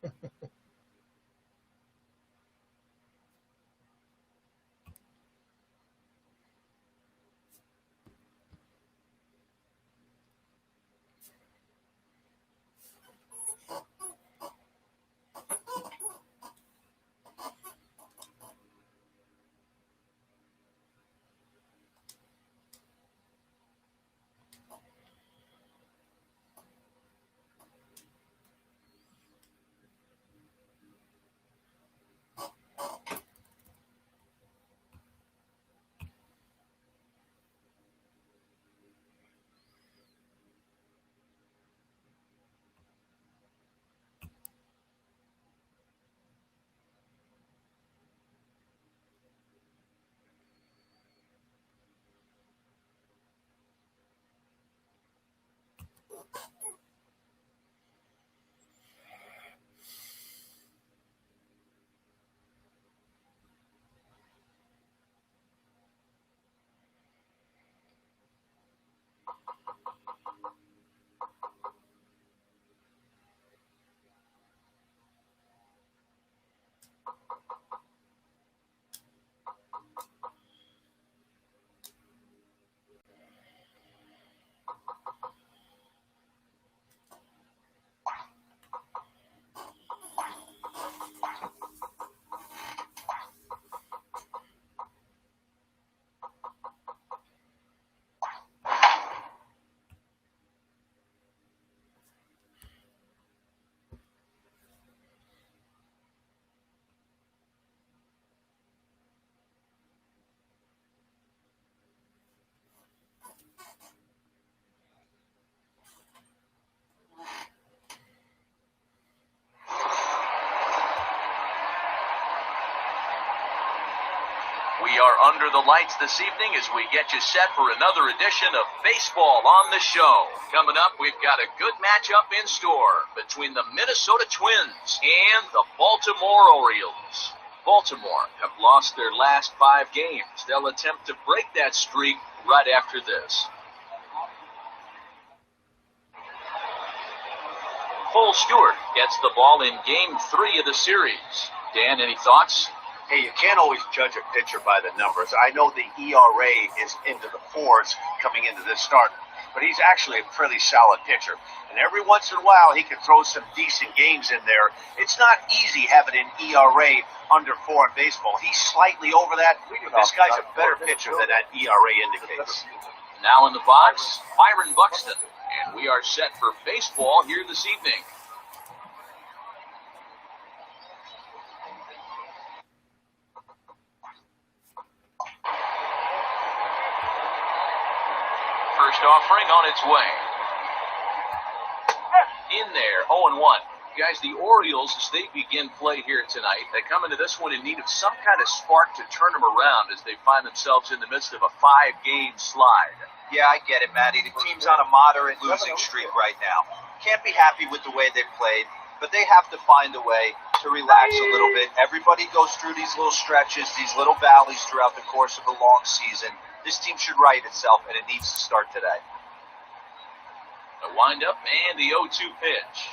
We are under the lights this evening as we get you set for another edition of Baseball on the Show. Coming up, we've got a good matchup in store between the Minnesota Twins and the Baltimore Orioles. Baltimore have lost their last 5 games. They'll attempt to break that streak right after this. Cole Stewart gets the ball in Game 3 of the series. Dan, any thoughts? Hey, you can't always judge a pitcher by the numbers. I know the ERA is into the 4s coming into this start, but he's actually a pretty solid pitcher. And every once in a while, he can throw some decent games in there. It's not easy having an ERA under 4 in baseball. He's slightly over that. This guy's a better pitcher than that ERA indicates. Now in the box, Byron Buxton. And we are set for baseball here this evening. First offering on its way. In there, 0-1. Guys, the Orioles, as they begin play here tonight, they come into this one in need of some kind of spark to turn them around as they find themselves in the midst of a 5-game slide. Yeah, I get it, Matty. The team's on a moderate losing streak right now. Can't be happy with the way they played, but they have to find a way to relax a little bit. Everybody goes through these little stretches, these little valleys throughout the course of a long season. This team should right itself, and it needs to start today. The windup and the 0-2 pitch.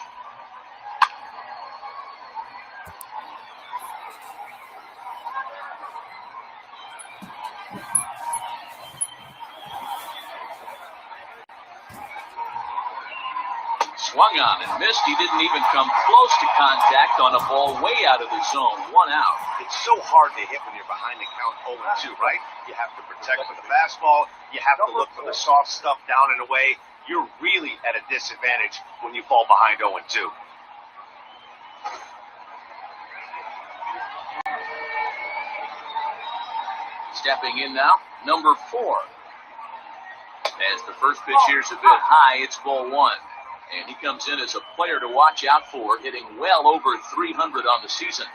Swung on and missed. He didn't even come close to contact on a ball way out of the zone. 1 out. It's so hard to hit when you're behind the count 0-2, right? You have to protect with the fastball. You have to look for the soft stuff down and away. You're really at a disadvantage when you fall behind 0-2. Stepping in now, number 4. As the first pitch here's a bit high, it's ball 1. And he comes in as a player to watch out for, hitting well over 300 on the season.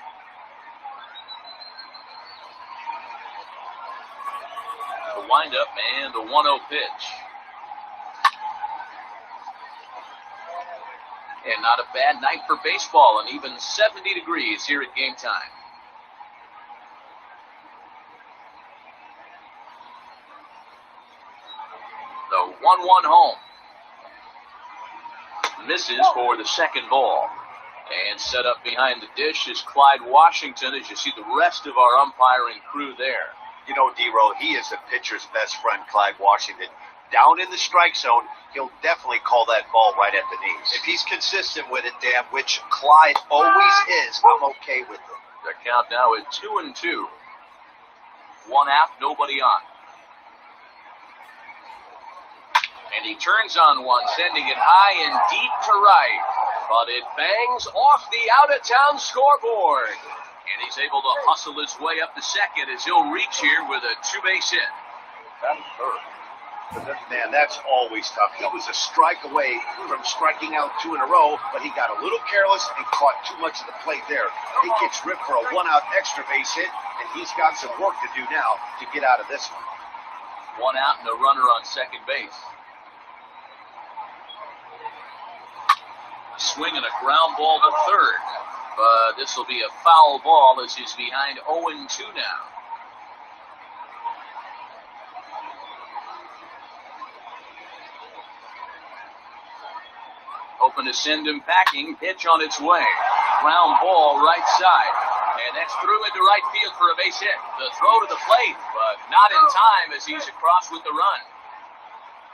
The windup and the 1-0 pitch. And not a bad night for baseball, and even 70 degrees here at game time. The 1-1 home. Misses for the second ball. And set up behind the dish is Clyde Washington, as you see the rest of our umpiring crew there. You know, D-Row, he is the pitcher's best friend, Clyde Washington. Down in the strike zone, he'll definitely call that ball right at the knees. If he's consistent with it, Dan, which Clyde always is, I'm okay with it. The count now is 2-2. 1/2, nobody on. And he turns on one, sending it high and deep to right. But it bangs off the out-of-town scoreboard. And he's able to hustle his way up to second as he'll reach here with a 2-base hit. That's third. Man, that's always tough. He was a strike away from striking out 2 in a row, but he got a little careless and caught too much of the plate there. He gets ripped for a 1-out extra base hit, and he's got some work to do now to get out of this one. 1 out and a runner on second base. A swing and a ground ball to third. But this will be a foul ball as he's behind 0-2 now. Open to send him packing. Pitch on its way. Ground ball right side. And that's through into right field for a base hit. The throw to the plate, but not in time as he's across with the run.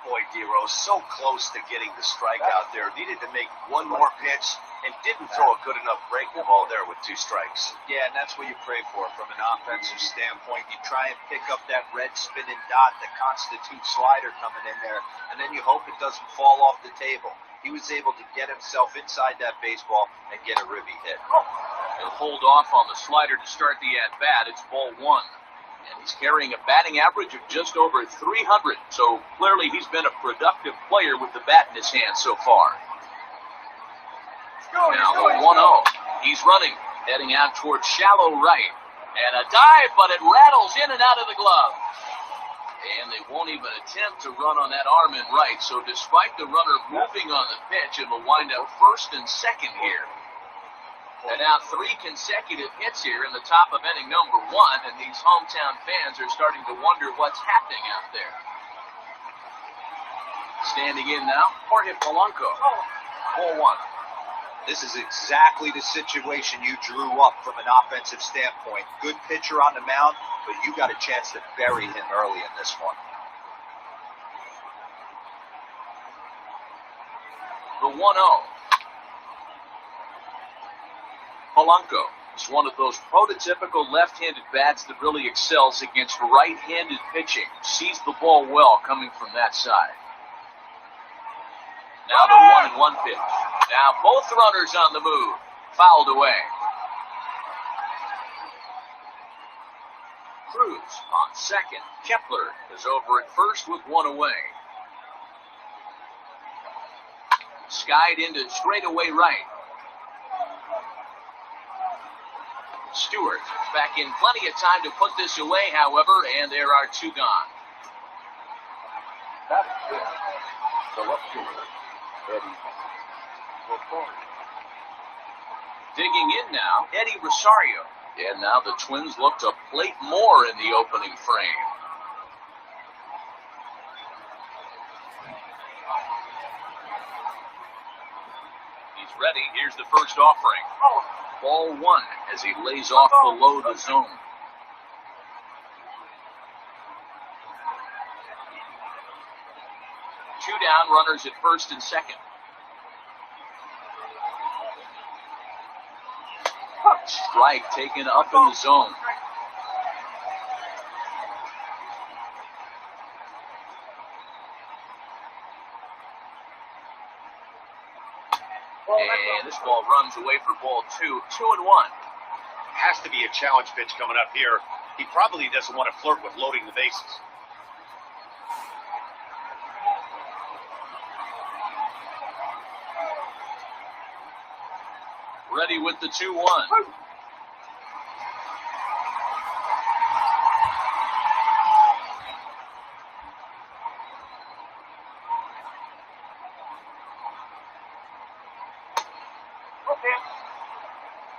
Boy, D-Row, so close to getting the strikeout there. Needed to make one more pitch and didn't throw a good enough breaking ball there with 2 strikes. Yeah, and that's what you pray for from an offensive standpoint. You try and pick up that red spinning dot that constitutes slider coming in there, and then you hope it doesn't fall off the table. He was able to get himself inside that baseball and get a ribby hit. He'll hold off on the slider to start the at-bat. It's ball 1. And he's carrying a batting average of just over 300. So clearly he's been a productive player with the bat in his hand so far. Now the 1-0. He's running, heading out towards shallow right. And a dive, but it rattles in and out of the glove. And they won't even attempt to run on that arm in right. So despite the runner moving on the pitch, it will wind up first and second here. And now 3 consecutive hits here in the top of inning number 1, and these hometown fans are starting to wonder what's happening out there. Standing in now, Jorge Polanco. Ball 1. This is exactly the situation you drew up from an offensive standpoint. Good pitcher on the mound, but you got a chance to bury him early in this one. The 1-0. Polanco is one of those prototypical left-handed bats that really excels against right-handed pitching. Sees the ball well coming from that side. Now the 1-1 pitch. Now both runners on the move. Fouled away. Cruz on second. Kepler is over at first with 1 away. Skied into straightaway right. Stewart back in plenty of time to put this away, however, and there are 2 gone. That's it. The left fielder, Eddie Rosario. Digging in now, Eddie Rosario. And now the Twins look to plate more in the opening frame. He's ready. Here's the first offering. Ball 1 as he lays off below the zone. Two down, runners at first and second. Strike taken up in the zone. And this ball runs away for ball 2. 2-1. Has to be a challenge pitch coming up here. He probably doesn't want to flirt with loading the bases. Ready with the 2-1.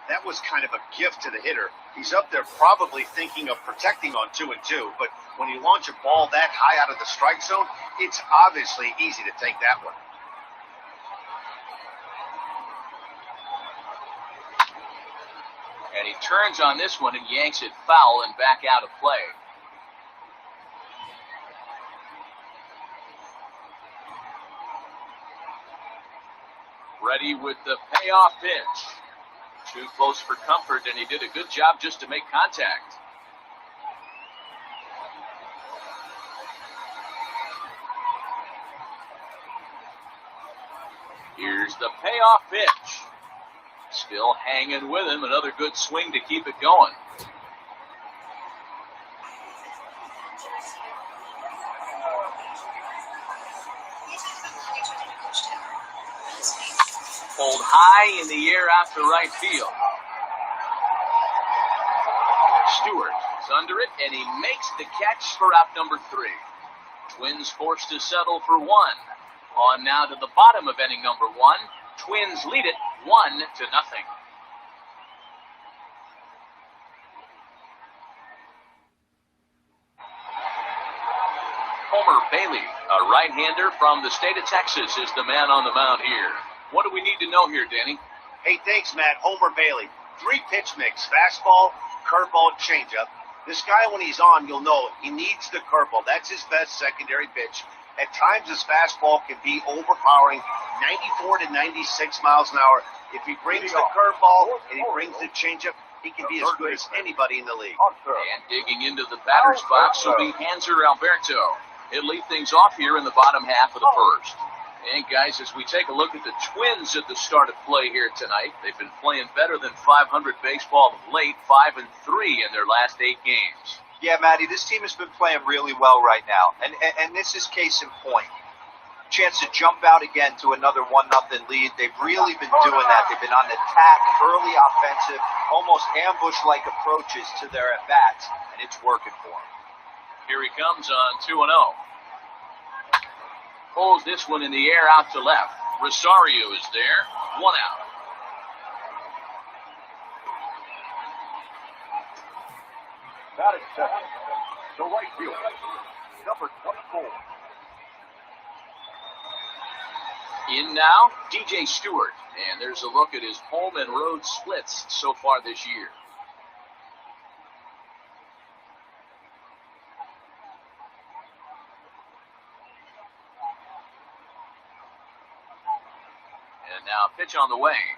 That was kind of a gift to the hitter. He's up there probably thinking of protecting on 2-2, but when you launch a ball that high out of the strike zone, it's obviously easy to take that one. And he turns on this one and yanks it foul and back out of play. Ready with the payoff pitch. Too close for comfort, and he did a good job just to make contact. Here's the payoff pitch. Still hanging with him. Another good swing to keep it going. Pulled high in the air out to right field. Stewart is under it, and he makes the catch for out number 3. Twins forced to settle for 1. On now to the bottom of inning number 1. Twins lead it 1-0. Homer Bailey, a right-hander from the state of Texas, is the man on the mound here. What do we need to know here, Danny? Hey, thanks, Matt. Homer Bailey. 3 pitch mix. Fastball, curveball, changeup. This guy, when he's on, you'll know he needs the curveball. That's his best secondary pitch. At times, his fastball can be overpowering, 94 to 96 miles an hour. If he brings the curveball and he brings the changeup, he can be as good as anybody in the league. And digging into the batter's box will be Hanser Alberto. He'll lead things off here in the bottom half of the first. And guys, as we take a look at the Twins at the start of play here tonight, they've been playing better than 500 baseball of late, 5-3 in their last 8 games. Yeah, Matty, this team has been playing really well right now, and this is case in point. Chance to jump out again to another 1-0 lead. They've really been doing that. They've been on the attack, early offensive, almost ambush-like approaches to their at-bats, and it's working for them. Here he comes on 2-0. Pulls this one in the air out to left. Rosario is there. 1 out. Got it, second. The right field. Number 24. In now, DJ Stewart. And there's a look at his home and road splits so far this year. And now pitch on the way.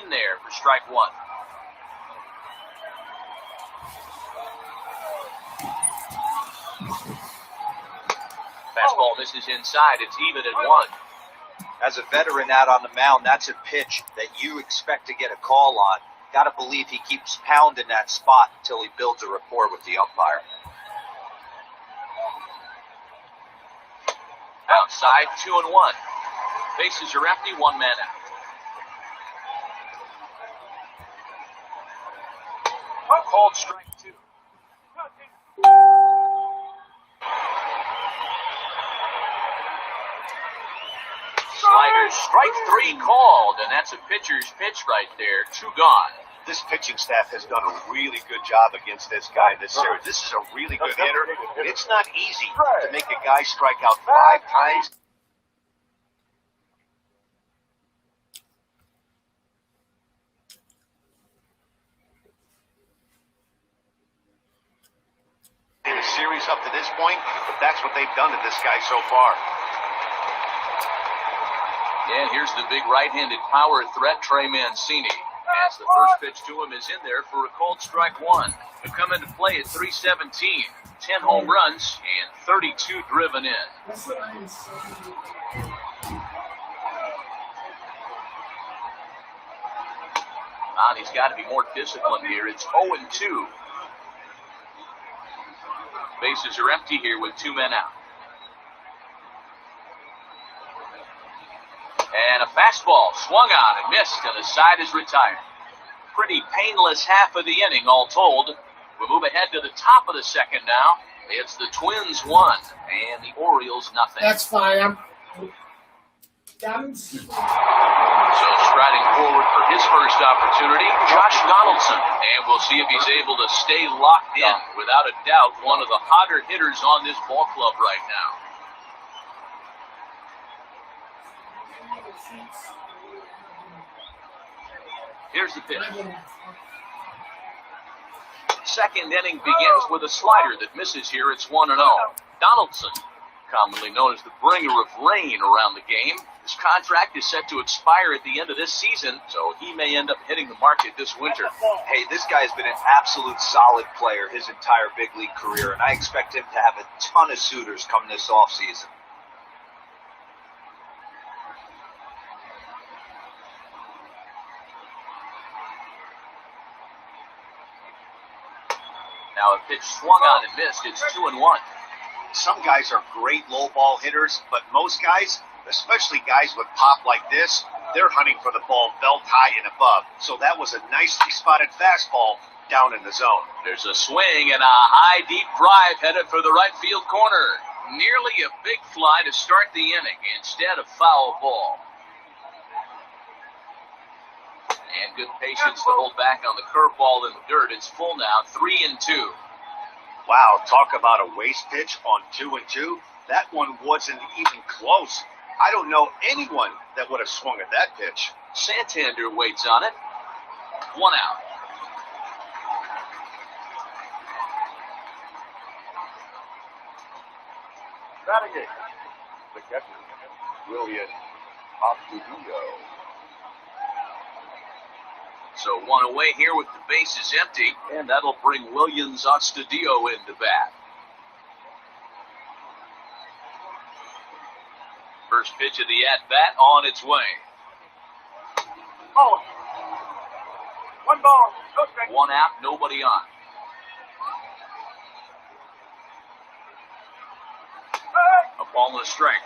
In there for strike 1. Fastball misses inside. It's even at 1. As a veteran out on the mound, that's a pitch that you expect to get a call on. Got to believe he keeps pounding that spot until he builds a rapport with the umpire. Outside, 2-1. Bases are empty, 1 man out. Called strike 2. Sliders, strike 3 called, and that's a pitcher's pitch right there. 2 gone. This pitching staff has done a really good job against this guy this series. This is a really good hitter. It's not easy to make a guy strike out 5 times. In a series up to this point, but that's what they've done to this guy so far. And here's the big right-handed power threat, Trey Mancini. As the first pitch to him is in there for a called strike 1. He'll come into play at 317. 10 home runs and 32 driven in. He's got to be more disciplined here. It's 0-2. Bases are empty here with 2 men out. And a fastball swung on and missed, and the side is retired. Pretty painless half of the inning, all told. We move ahead to the top of the second now. It's the Twins 1 and the Orioles nothing. That's fine. So striding forward for his first opportunity, Josh Donaldson. And we'll see if he's able to stay locked in. Without a doubt, one of the hotter hitters on this ball club right now. Here's the pitch. Second inning begins with a slider that misses here. It's 1-0. Donaldson, commonly known as the bringer of rain around the game. His contract is set to expire at the end of this season, so he may end up hitting the market this winter. Hey, this guy's been an absolute solid player his entire big league career, and I expect him to have a ton of suitors come this offseason. Now a pitch swung on and missed. It's 2-1. Some guys are great low ball hitters, but most guys, especially guys with pop like this, they're hunting for the ball belt high and above. So that was a nicely spotted fastball down in the zone. There's a swing and a high, deep drive headed for the right field corner. Nearly a big fly to start the inning. Instead, a foul ball. And good patience to hold back on the curveball in the dirt. It's full now, 3-2. Wow, talk about a waste pitch on 2-2. That one wasn't even close. I don't know anyone that would have swung at that pitch. Santander waits on it. 1 out. Batting eighth, the catcher, William Astudillo. So 1 away here with the bases empty, and that'll bring Williams Astudillo into bat. First pitch of the at-bat on its way. Ball. 1 ball, no strike. 1 out, nobody on. A ball and a strike.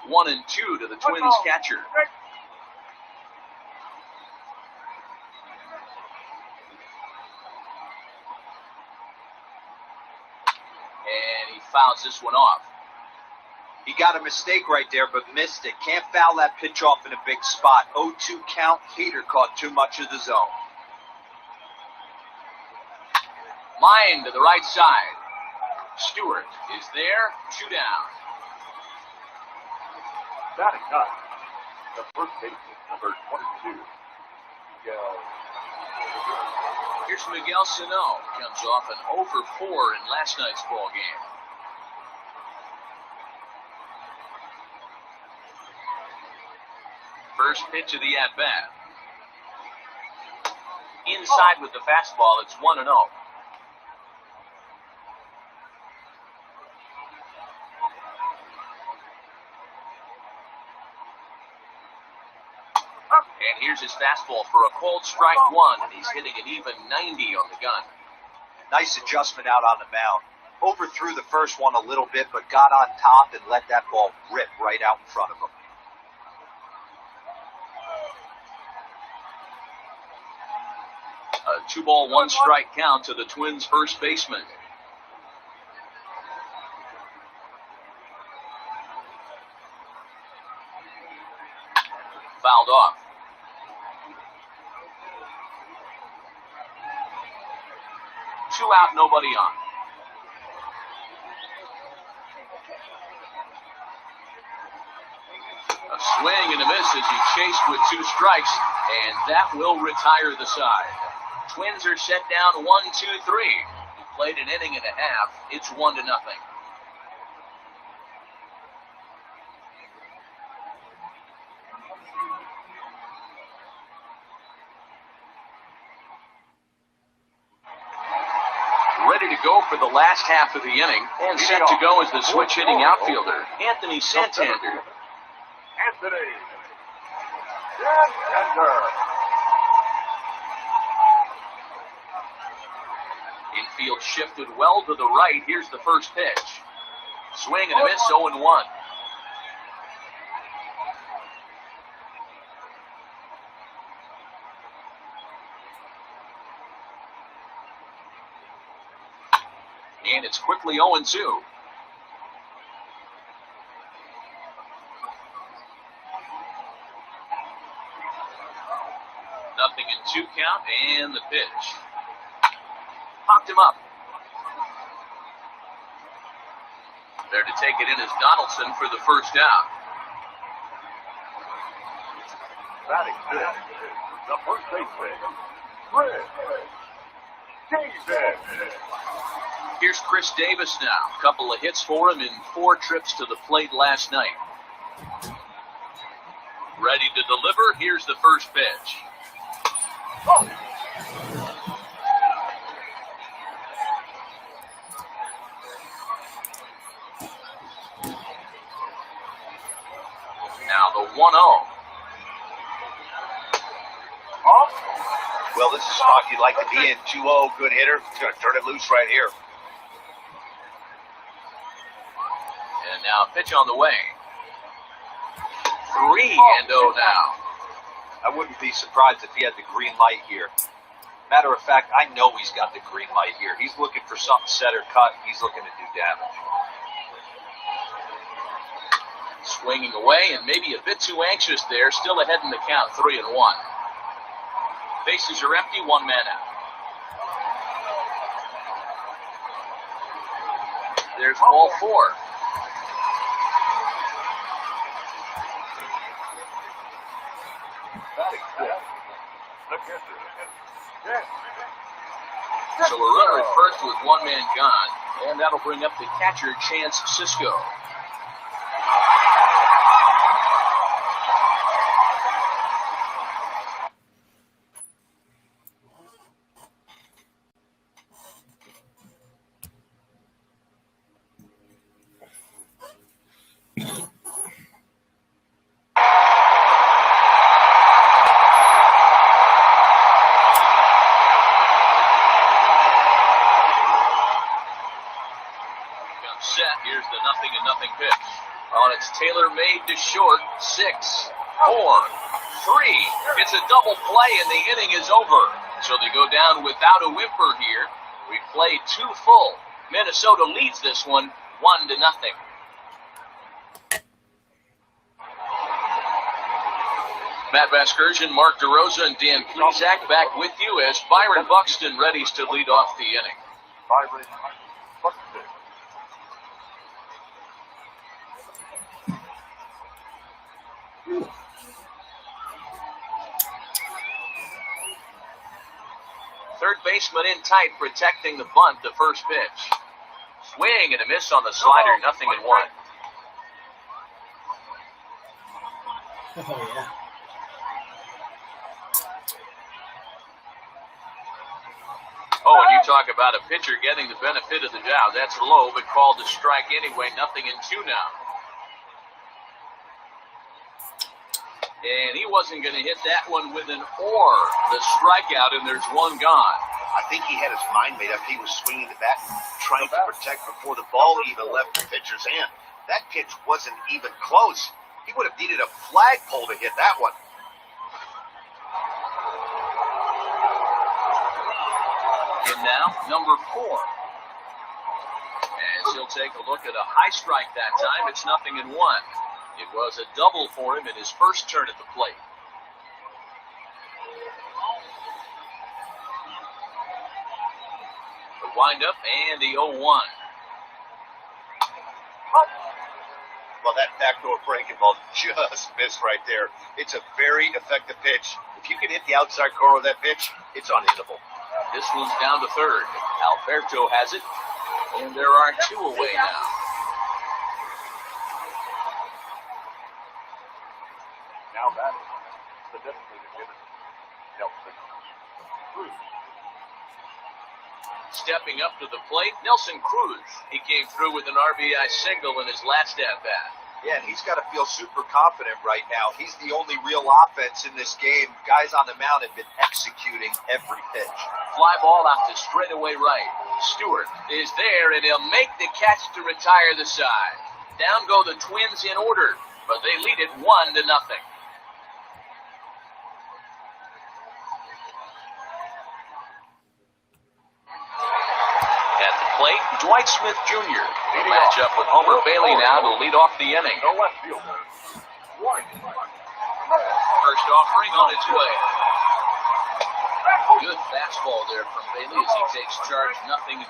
One and two to the Twins catcher. And he fouls this one off. He got a mistake right there, but missed it. Can't foul that pitch off in a big spot. 0-2 count. Hader caught too much of the zone. Line to the right side. Stewart is there. 2 down. Batting ninth, the first baseman, number 22, Miguel. Here's Miguel Sano. Comes off an 0 for 4 in last night's ball game. First pitch of the at-bat. Inside with the fastball, it's 1-0. And here's his fastball for a cold strike 1, and he's hitting an even 90 on the gun. Nice adjustment out on the mound. Overthrew the first one a little bit, but got on top and let that ball rip right out in front of him. A 2-ball, 1-strike count to the Twins' first baseman. Fouled off. Two out, nobody on. A swing and a miss as he chased with 2 strikes, and that will retire the side. Twins are set down 1-2-3. He played an inning and a half. It's 1-0. Ready to go for the last half of the inning, and set to go is the switch hitting outfielder, Anthony Santander. Anthony Santander. Infield shifted well to the right. Here's the first pitch. Swing and a miss, 0-1. And it's quickly 0-2. Nothing in 2 count, and the pitch. Popped him up. There to take it in is Donaldson for the first down. Batting fifth, the first baseman, Chris Davis. Here's Chris Davis now. A couple of hits for him in 4 trips to the plate last night. Ready to deliver. Here's the first pitch. Now the 1-0. Well, this is a spot you'd like to be in. 2-0, good hitter. He's going to turn it loose right here. And now a pitch on the way. 3-0 now. I wouldn't be surprised if he had the green light here. Matter of fact, I know he's got the green light here. He's looking for something set or cut. He's looking to do damage. Swinging away and maybe a bit too anxious there. Still ahead in the count, 3-1. Bases are empty, 1 man out. There's ball 4. Batting fifth, the catcher, So a runner at first with 1 man gone, and that'll bring up the catcher, Chance Sisco. Set. Here's the 0-0 pitch. On its tailor-made to short. 6, 4, 3. It's a double play and the inning is over. So they go down without a whimper here. We played 2 full. Minnesota leads this one 1-0. Matt Vasgersian, Mark DeRosa, and Dan Plesac back with you as Byron Buxton readies to lead off the inning. Byron Buxton. Third baseman in tight, protecting the bunt, the first pitch. Swing and a miss on the slider, 0-1. Oh, yeah. Oh, and you talk about a pitcher getting the benefit of the doubt. That's low, but called to strike anyway, 0-2 now. And he wasn't going to hit that one with an or. The strikeout, and there's 1 gone. I think he had his mind made up. He was swinging the bat and trying to protect before the ball even left the pitcher's hand. That pitch wasn't even close. He would have needed a flagpole to hit that one. And now, number 4. As he'll take a look at a high strike that time, it's 0-1. It was a double for him in his first turn at the plate. The windup and the 0-1. Well, that backdoor breaking ball just missed right there. It's a very effective pitch. If you can hit the outside corner of that pitch, it's unhittable. This one's down to third. Alberto has it, and there are 2 away now. Now batting, the designated hitter, Nelson Cruz. Stepping up to the plate, Nelson Cruz. He came through with an RBI single in his last at-bat. Yeah, and he's got to feel super confident right now. He's the only real offense in this game. Guys on the mound have been executing every pitch. Fly ball out to straightaway right. Stewart is there, and he'll make the catch to retire the side. Down go the Twins in order, but they lead it 1-0. Plate, Dwight Smith Jr. will match up with Homer Bailey now to lead off the inning. No left fielder. White. First offering on its way. Good fastball there from Bailey as he takes charge, 0-1.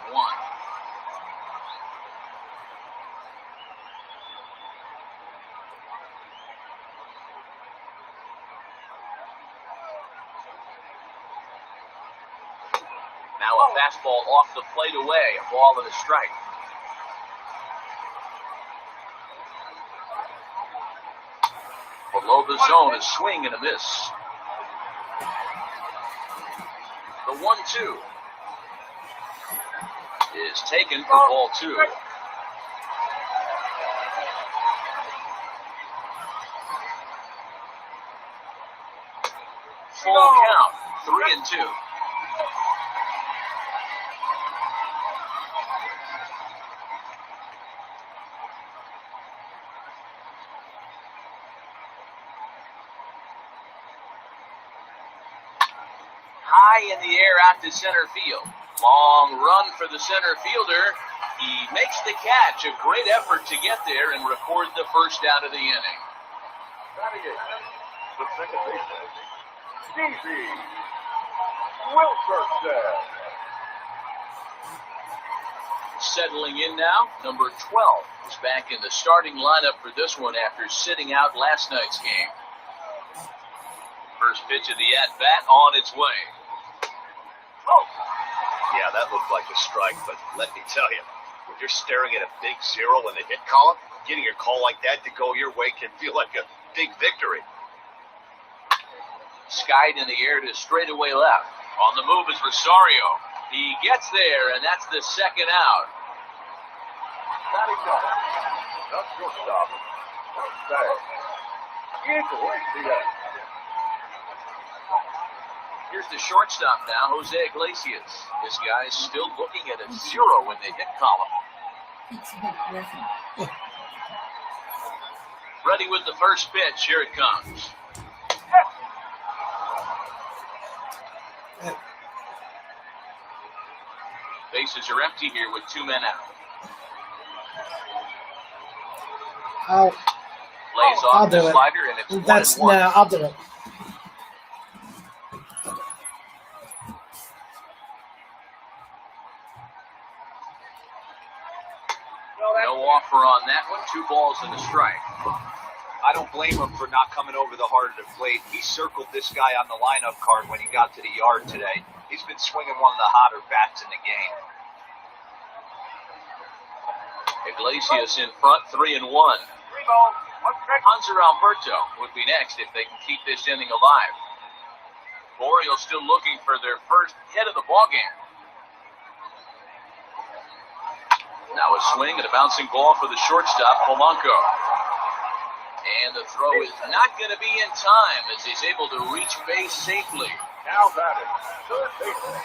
Now a fastball off the plate away. A ball and a strike. Below the zone, a swing and a miss. The 1-2 is taken for ball 2. Full count, 3-2. High in the air out to center field. Long run for the center fielder. He makes the catch. A great effort to get there and record the first out of the inning. The second baseman, Stevie Wilkerson. Settling in now, number 12 is back in the starting lineup for this one after sitting out last night's game. First pitch of the at-bat on its way. Yeah, that looked like a strike, but let me tell you, when you're staring at a big 0 in the hit column, getting a call like that to go your way can feel like a big victory. Skied in the air to straightaway left. On the move is Rosario. He gets there, and that's the second out. Matty Jones, not shortstop. Tag. Iglesias. Here's the shortstop now, Jose Iglesias. This guy's still looking at a 0 in the hit column. Ready with the first pitch. Here it comes. Bases are empty here with 2 men out. Lays I'll off the do it. slider, and it's That's 1-1. no, I'll do it. No offer on that one. 2 balls and a strike. I don't blame him for not coming over the heart of the plate. He circled this guy on the lineup card when he got to the yard today. He's been swinging one of the hotter bats in the game. Iglesias in front, 3-1. Hanser Alberto would be next if they can keep this inning alive. Orioles still looking for their first hit of the ballgame. Now a swing and a bouncing ball for the shortstop, Polanco. And the throw is not going to be in time as he's able to reach base safely. Now batting, third baseman,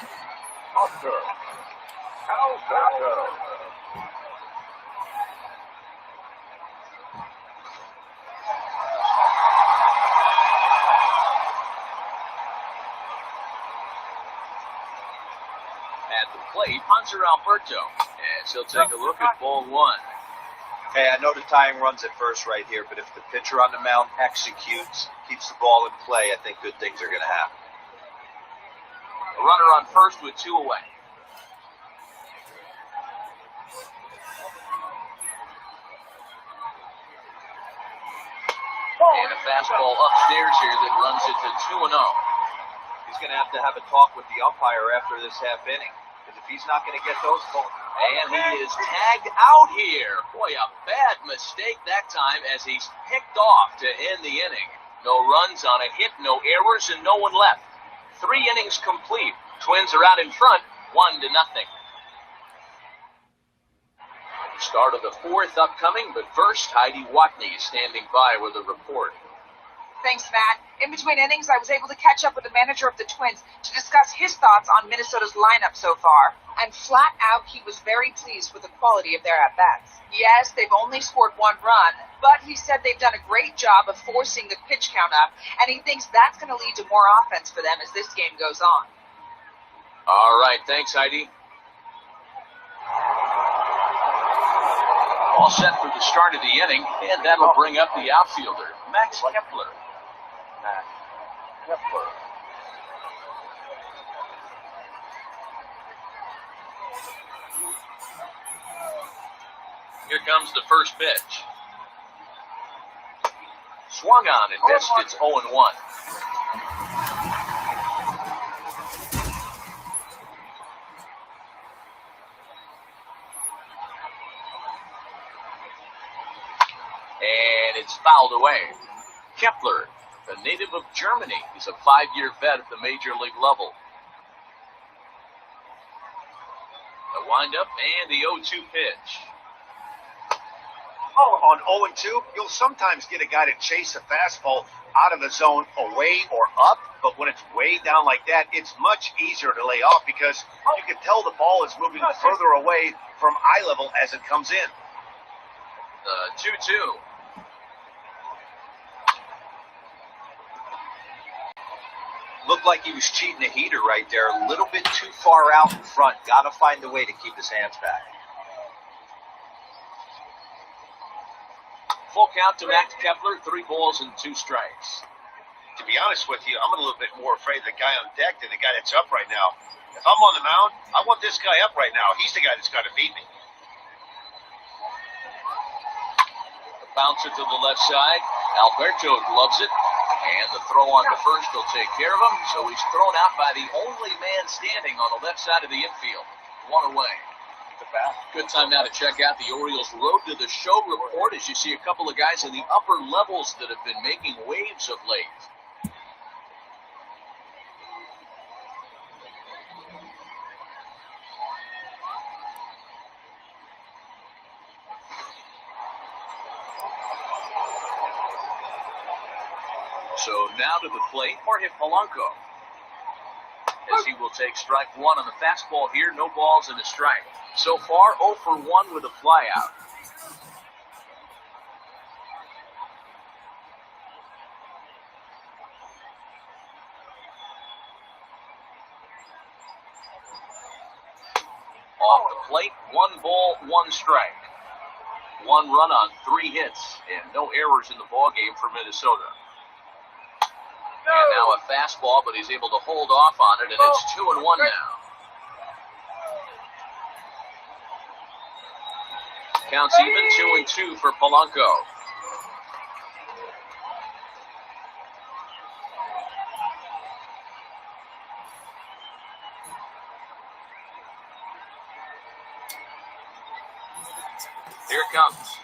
Oscar Alberto. At the plate, Hanser Alberto. As he'll take a look at ball 1. Hey, I know the tying run's at first right here, but if the pitcher on the mound executes, keeps the ball in play, I think good things are going to happen. A runner on first with 2 away. And a fastball upstairs here that runs it to 2-0. He's going to have a talk with the umpire after this half inning, because if he's not going to get those calls. And he is tagged out here. Boy, a bad mistake that time as he's picked off to end the inning. No runs on a hit, no errors, and no one left. 3 innings complete. Twins are out in front, 1-0. Start of the 4th upcoming, but first, Heidi Watney is standing by with a report. Thanks, Matt. In between innings, I was able to catch up with the manager of the Twins to discuss his thoughts on Minnesota's lineup so far. And flat out, he was very pleased with the quality of their at-bats. Yes, they've only scored 1 run, but he said they've done a great job of forcing the pitch count up, and he thinks that's going to lead to more offense for them as this game goes on. All right, thanks, Heidi. All set for the start of the inning, and that'll bring up the outfielder, Max Kepler. Max Kepler. Here comes the first pitch. Swung on and missed. It's 0-1. And it's fouled away. Kepler, a native of Germany, is a 5-year vet at the major league level. The windup and the 0-2 pitch. On 0-2, you'll sometimes get a guy to chase a fastball out of the zone away or up, but when it's way down like that, it's much easier to lay off because you can tell the ball is moving further away from eye level as it comes in. 2-2. Looked like he was cheating a heater right there. A little bit too far out in front. Got to find a way to keep his hands back. Full count to Max Kepler, 3 balls and 2 strikes. To be honest with you, I'm a little bit more afraid of the guy on deck than the guy that's up right now. If I'm on the mound, I want this guy up right now. He's the guy that's got to beat me. The bouncer to the left side. Alberto gloves it. And the throw on to first will take care of him. So he's thrown out by the only man standing on the left side of the infield. 1 away. Good time now to check out the Orioles' Road to the Show report as you see a couple of guys in the upper levels that have been making waves of late. So now to the plate, Jorge Polanco. As he will take strike 1 on the fastball here, no balls and a strike. So far, 0 for 1 with a flyout. Off the plate, 1 ball, 1 strike. 1 run on 3 hits, and no errors in the ballgame for Minnesota. And now a fastball, but he's able to hold off on it, and it's 2-1 now. Counts even, 2-2 for Polanco. Here it comes.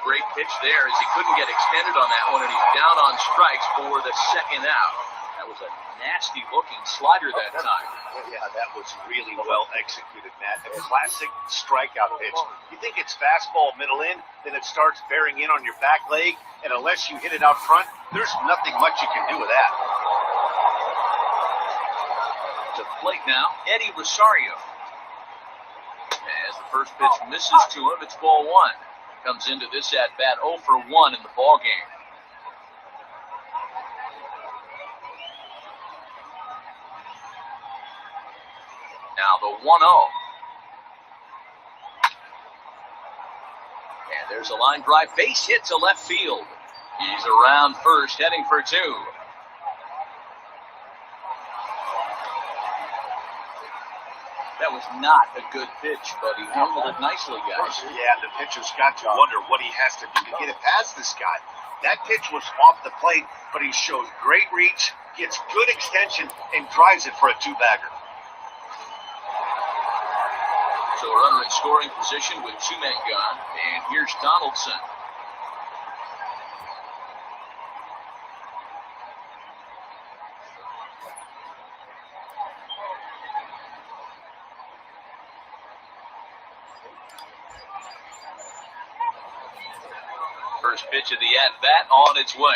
Great pitch there as he couldn't get extended on that one, and he's down on strikes for the second out. That was a nasty-looking slider that time. Yeah, that was really well executed, Matt. A classic strikeout pitch. You think it's fastball middle in, then it starts bearing in on your back leg, and unless you hit it out front, there's nothing much you can do with that. To the plate now, Eddie Rosario. As the first pitch misses to him, it's ball 1. Comes into this at-bat 0 for 1 in the ballgame. Now the 1-0. And there's a line drive base hit to left field. He's around first, heading for 2. That was not a good pitch, but he handled it nicely, guys. Yeah, the pitcher's got to wonder what he has to do to get it past this guy. That pitch was off the plate, but he shows great reach, gets good extension, and drives it for a 2-bagger. So a runner in scoring position with 2 men gone, and here's Donaldson. First pitch of the at-bat on its way.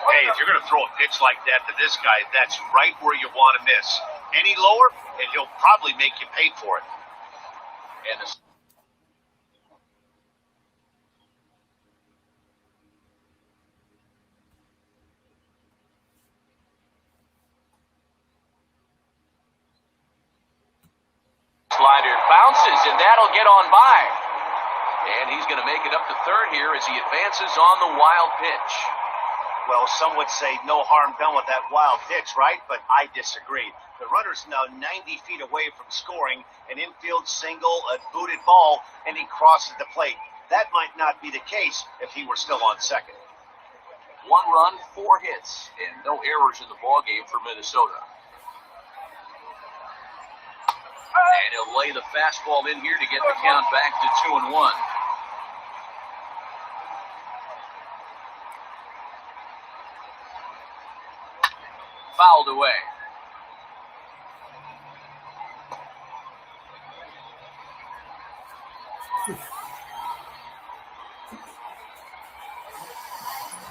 Hey, if you're going to throw a pitch like that to this guy, that's right where you want to miss. Any lower, and he'll probably make you pay for it. And a slider bounces, and that'll get on by. And he's going to make it up to third here as he advances on the wild pitch. Well, some would say no harm done with that wild pitch, right? But I disagree. The runner's now 90 feet away from scoring, an infield single, a booted ball, and he crosses the plate. That might not be the case if he were still on second. 1 run, 4 hits, and no errors in the ballgame for Minnesota. And he'll lay the fastball in here to get the count back to 2-1. Fouled away.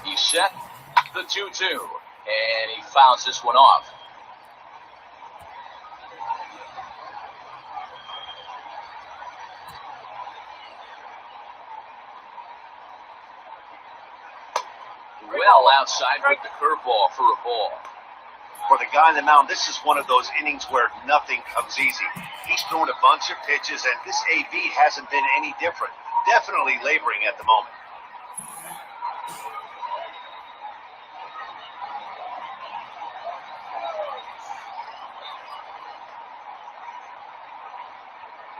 He set the 2-2, and he fouls this one off. Well outside with the curveball for a ball. For the guy on the mound, this is one of those innings where nothing comes easy. He's thrown a bunch of pitches, and this AB hasn't been any different. Definitely laboring at the moment.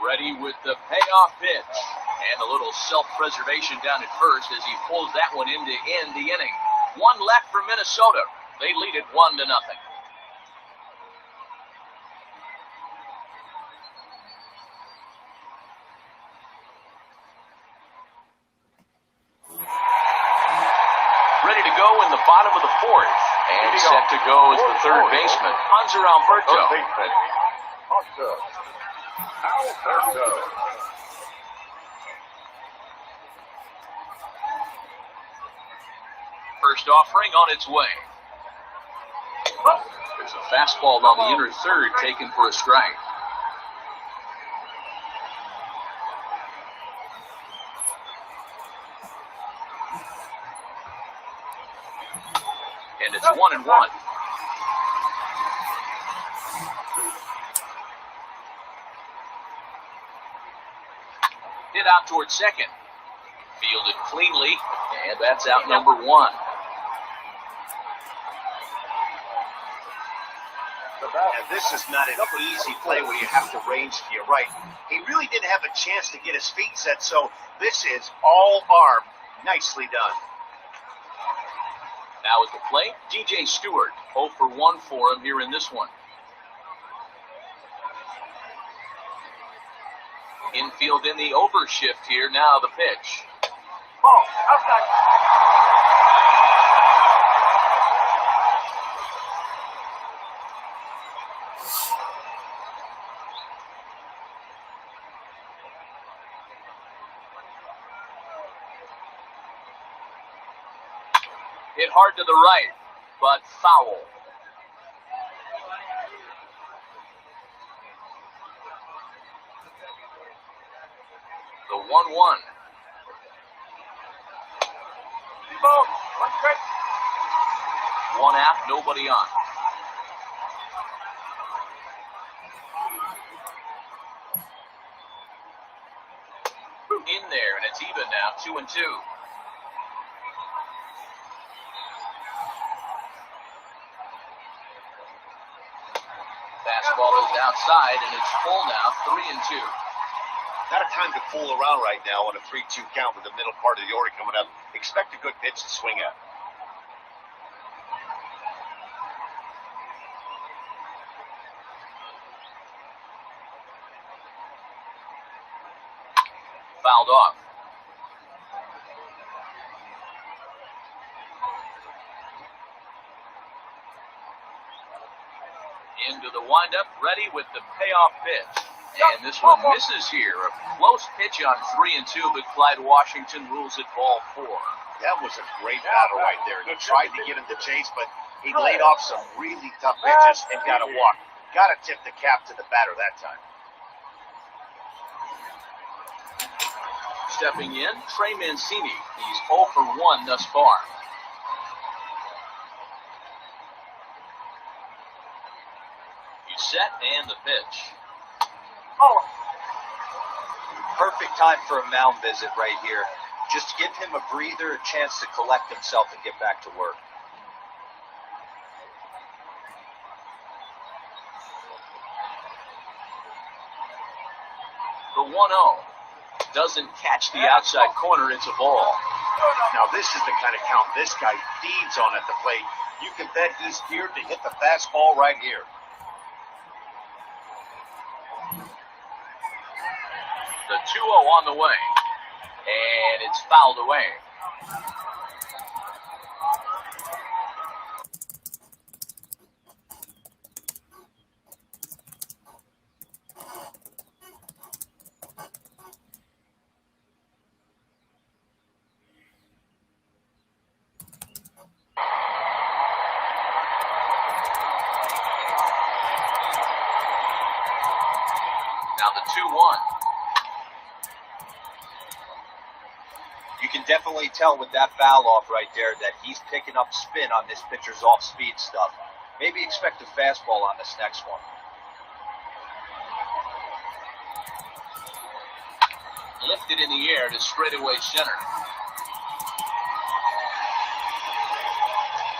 Ready with the payoff pitch. And a little self-preservation down at first as he pulls that one in to end the inning. One left for Minnesota. They lead it 1-0. Ready to go in the bottom of the fourth. And set to go is the third baseman, Hanser Alberto. Third baseman, Hanser Alberto. First offering on its way. There's a fastball on the inner third taken for a strike. And it's 1-1. Hit out towards second. Fielded cleanly, and that's out number one. And this is not an easy play where you have to range to your right. He really didn't have a chance to get his feet set, so this is all arm. Nicely done. Now at the plate, DJ Stewart. 0 for 1 for him here in this one. Infield in the overshift here. Now the pitch. Ball, outside. Hit hard to the right, but foul. The 1-1. Ball, one strike. One out, nobody on. In there, and it's even now, 2-2. Fastball is outside, and it's full now, 3-2. Not a time to fool around right now on a 3-2 count with the middle part of the order coming up. Expect a good pitch to swing at. Fouled off. Into the windup, ready with the payoff pitch. And this one misses here. A close pitch on 3-2, but Clyde Washington rules it ball 4. That was a great battle right there. He tried to get him to chase, but he laid off some really tough pitches and got a walk. Got to tip the cap to the batter that time. Stepping in, Trey Mancini. He's 0 for 1 thus far. He's set and the pitch. Perfect time for a mound visit right here. Just give him a breather, a chance to collect himself and get back to work. The 1-0 doesn't catch the outside corner. It's a ball. Now this is the kind of count this guy feeds on at the plate. You can bet he's geared to hit the fastball right here. 2-0 on the way. And it's fouled away. Now the 2-1. You can definitely tell with that foul off right there that he's picking up spin on this pitcher's off-speed stuff. Maybe expect a fastball on this next one. Lifted in the air to straightaway center.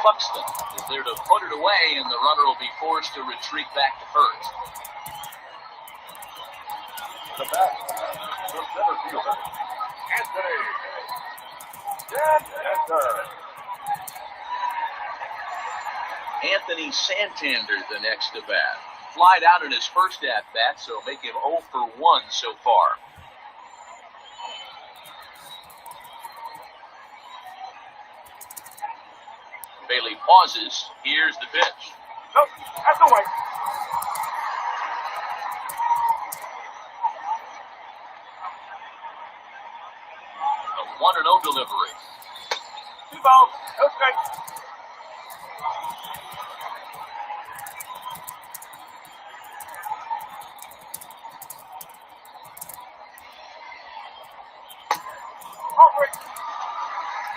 Buxton is there to put it away, and the runner will be forced to retreat back to first. The bat, the center fielder, Anthony. Anthony Santander, the next to bat. Flied out in his first at-bat, so make him 0 for 1 so far. Bailey pauses. Here's the pitch. Nope, that's the way. A 1-0 delivery. 2 balls, no strikes.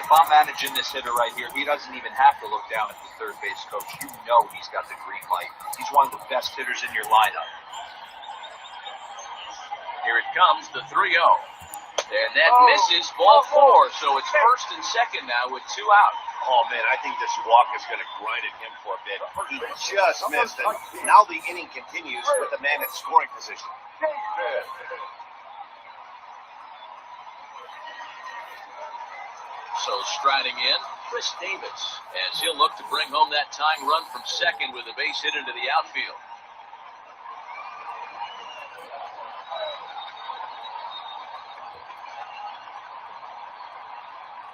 If I'm managing this hitter right here, he doesn't even have to look down at the third base coach. You know he's got the green light. He's one of the best hitters in your lineup. Here it comes, the 3-0. And that misses, ball 4. So it's first and second now with 2 out. Oh, man, I think this walk is going to grind at him for a bit. He just missed it. Now the inning continues with the man in scoring position. So striding in, Chris Davis, as he'll look to bring home that tying run from second with a base hit into the outfield.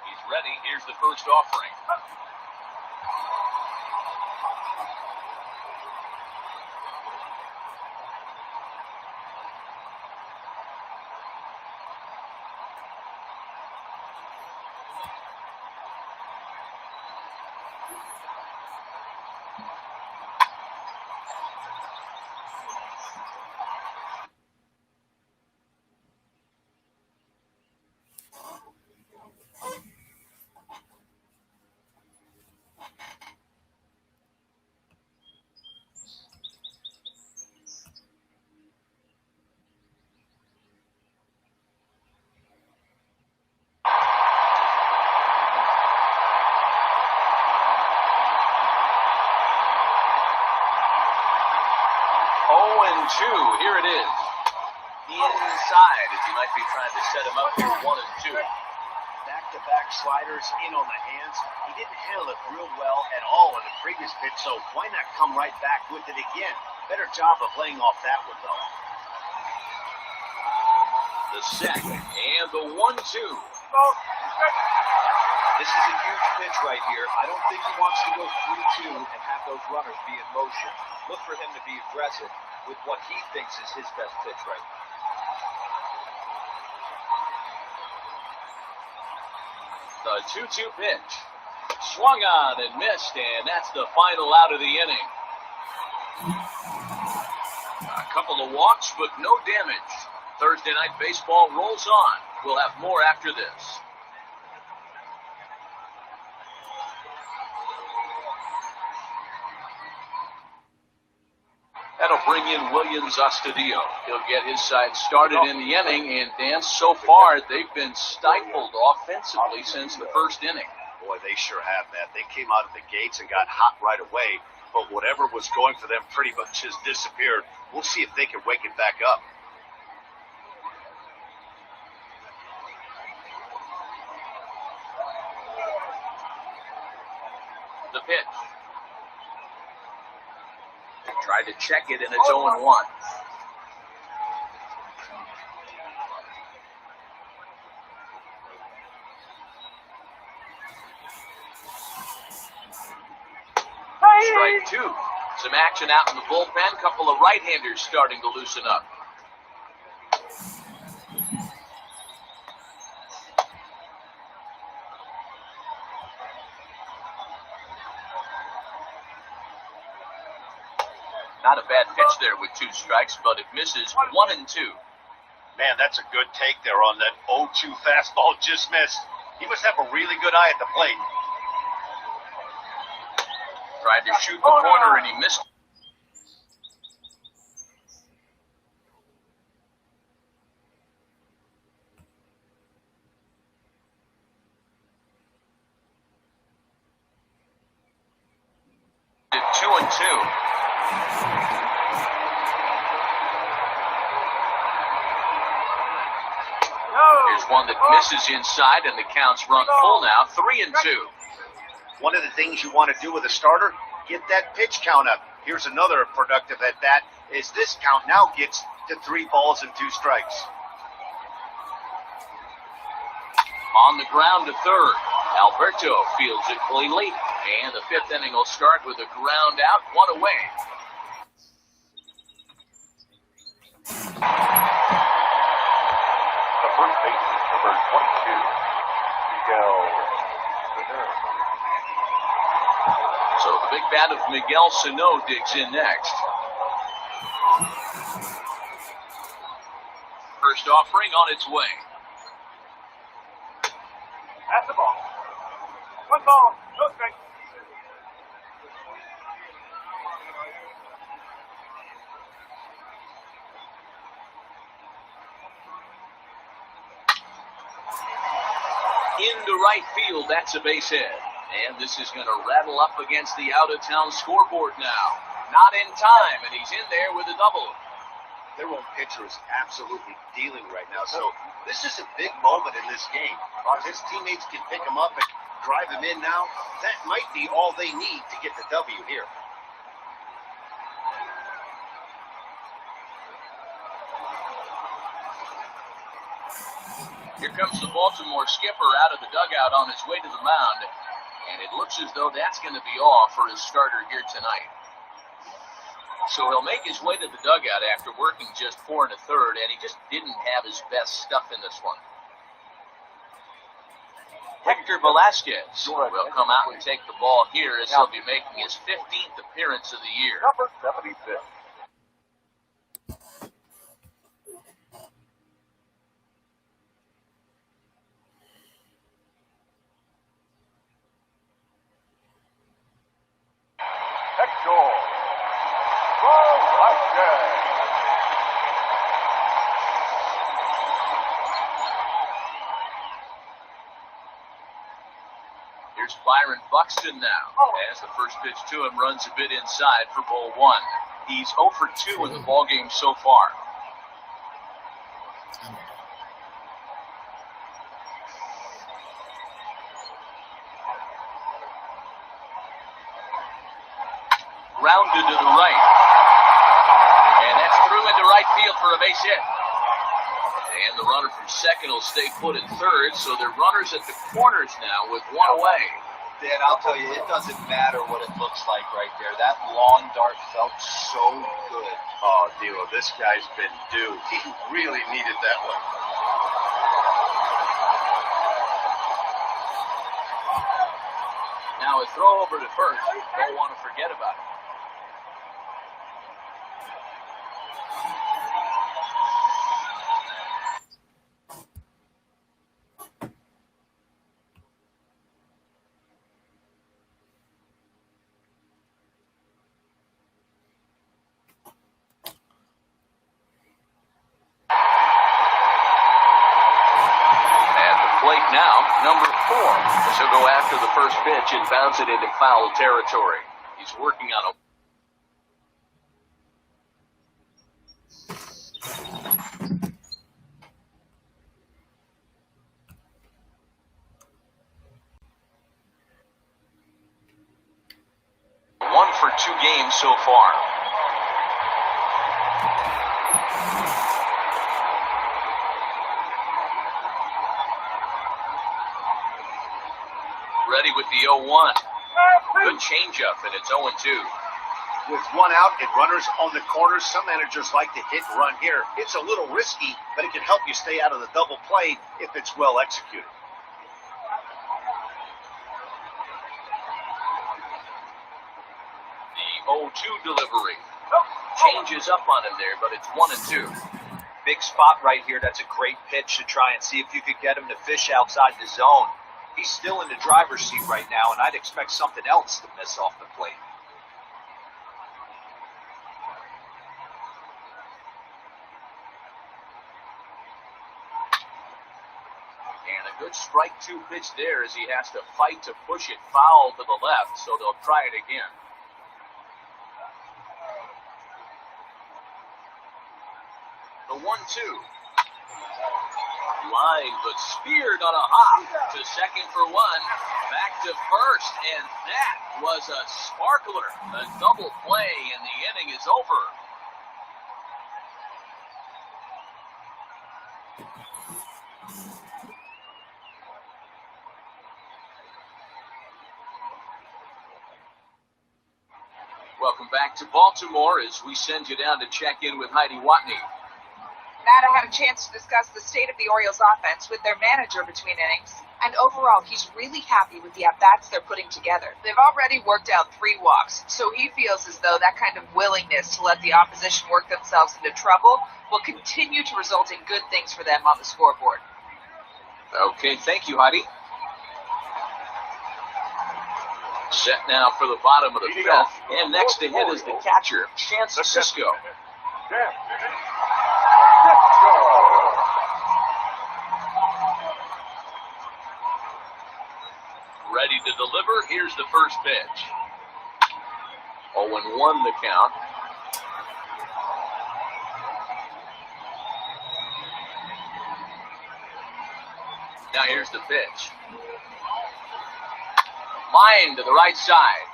He's ready. Here's the first offering. Here it is. The inside, as you might be trying to set him up here, 1-2. Back-to-back sliders in on the hands. He didn't handle it real well at all in the previous pitch, so why not come right back with it again? Better job of laying off that one, though. The set, and the 1-2. This is a huge pitch right here. I don't think he wants to go 3-2 and have those runners be in motion. Look for him to be aggressive with what he thinks is his best pitch right now. The 2-2 pitch. Swung on and missed, and that's the final out of the inning. A couple of walks, but no damage. Thursday Night Baseball rolls on. We'll have more after this. That'll bring in Williams Astudillo. He'll get his side started in the inning, and Dan, so far, they've been stifled offensively since the first inning. Boy, they sure have, Matt. They came out of the gates and got hot right away, but whatever was going for them pretty much has disappeared. We'll see if they can wake it back up. The pitch. Tried to check it, and it's 0-1. strike two. Some action out in the bullpen. Couple of right-handers starting to loosen up. Not a bad pitch there with 2 strikes, but it misses 1 and 2. Man, that's a good take there on that 0-2 fastball just missed. He must have a really good eye at the plate. Tried to shoot the corner and he missed. It 2 and 2. Here's one that misses inside, and the count's run full now, 3 and 2. One of the things you want to do with a starter, get that pitch count up. Here's another productive at bat, is this count now gets to 3 balls and 2 strikes. On the ground to third. Alberto fields it cleanly, and the 5th inning will start with a ground out, 1 away. The first baseman, number 22, Miguel Sano. So the big bat of Miguel Sano digs in next. First offering on its way. At the ball. 1 ball, no strike. Into right field, that's a base hit. And this is going to rattle up against the out-of-town scoreboard now. Not in time, and he's in there with a double. Their own pitcher is absolutely dealing right now, so this is a big moment in this game. If his teammates can pick him up and drive him in now, that might be all they need to get the W here. Here comes the Baltimore skipper out of the dugout on his way to the mound, and it looks as though that's going to be all for his starter here tonight. So he'll make his way to the dugout after working just 4 1/3, and he just didn't have his best stuff in this one. Hector Velasquez will come out and take the ball here as he'll be making his 15th appearance of the year. Number 76. Hector Velasquez. Here's Byron Buxton now, as the first pitch to him runs a bit inside for ball 1. He's 0 for 2 in the ballgame so far. Grounded to the right. And that's through into right field for a base hit. And the runner from second will stay put at third, so they're runners at the corners now with 1 away. Dan, I'll tell you, it doesn't matter what it looks like right there. That lawn dart felt so good. Oh, Dilo, this guy's been due. He really needed that one. Now a throw over to first. Don't want to forget about it. Now, number 4. She'll go after the first pitch and bounce it into foul territory. He's working on a one for 2 games so far. Ready with the 0-1. Good changeup, and it's 0-2. With one out and runners on the corners, some managers like to hit and run here. It's a little risky, but it can help you stay out of the double play if it's well executed. The 0-2 delivery. Changes up on him there, but it's 1-2. Big spot right here. That's a great pitch to try and see if you could get him to fish outside the zone. He's still in the driver's seat right now, and I'd expect something else to miss off the plate. And a good strike two pitch there as he has to fight to push it foul to the left, so they'll try it again. The 1-2. Line, but speared on a hop to second for one. Back to first, and that was a sparkler. A double play, and the inning is over. Welcome back to Baltimore as we send you down to check in with Heidi Watney. Matt, I had a chance to discuss the state of the Orioles offense with their manager between innings, and overall, he's really happy with the at-bats they're putting together. They've already worked out 3 walks, so he feels as though that kind of willingness to let the opposition work themselves into trouble will continue to result in good things for them on the scoreboard. Okay, thank you, Heidi. Set now for the bottom of the 5th, and next to hit is the catcher, Chance Cisco. Ready to deliver. Here's the first pitch. 0-1 the count. Now here's the pitch. Line to the right side.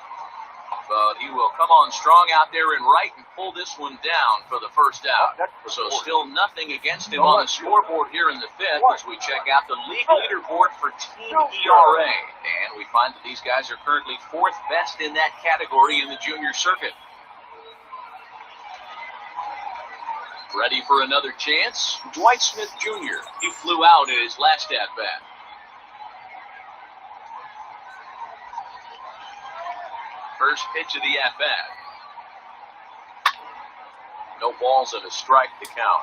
But he will come on strong out there in right and pull this one down for the first out. So still nothing against him on the scoreboard here in the 5th as we check out the league leaderboard for team ERA. And we find that these guys are currently 4th best in that category in the junior circuit. Ready for another chance? Dwight Smith Jr. He flew out in his last at-bat. First pitch of the at-bat. No balls and a strike to count.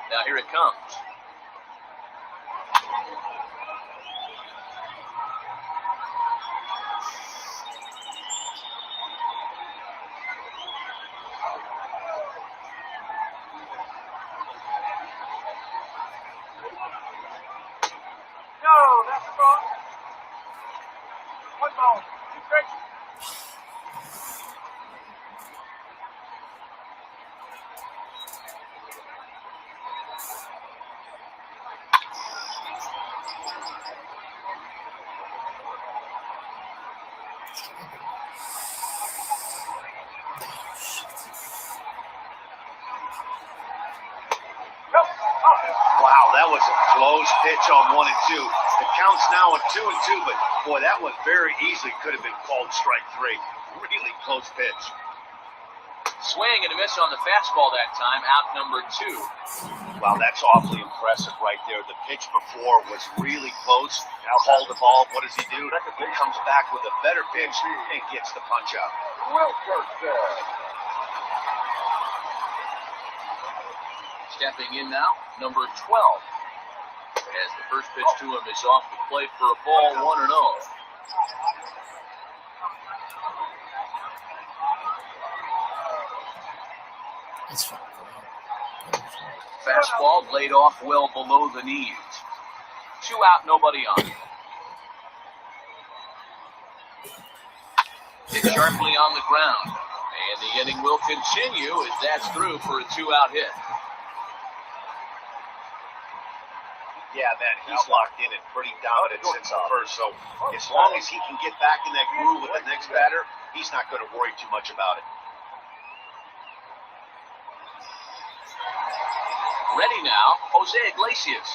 Now here it comes. Wow, that was a close pitch on 1 and 2. The count's now at 2 and 2, but boy, that one very easily could have been called strike 3. Really close pitch. Swing and a miss on the fastball that time, out number 2. Wow, that's awfully impressive right there. The pitch before was really close. Now called the ball. What does he do? He comes back with a better pitch and gets the punch out. Stepping in now, number 12. As the first pitch to him is off the plate for a ball, 1-0. That's fine. Fastball laid off well below the knees. 2 out, nobody on. Hit sharply on the ground. And the inning will continue as that's through for a 2-out hit. Yeah, man, he's locked in and pretty dominant since the first. So as long as he can get back in that groove with the next batter, he's not going to worry too much about it. Ready now, Jose Iglesias.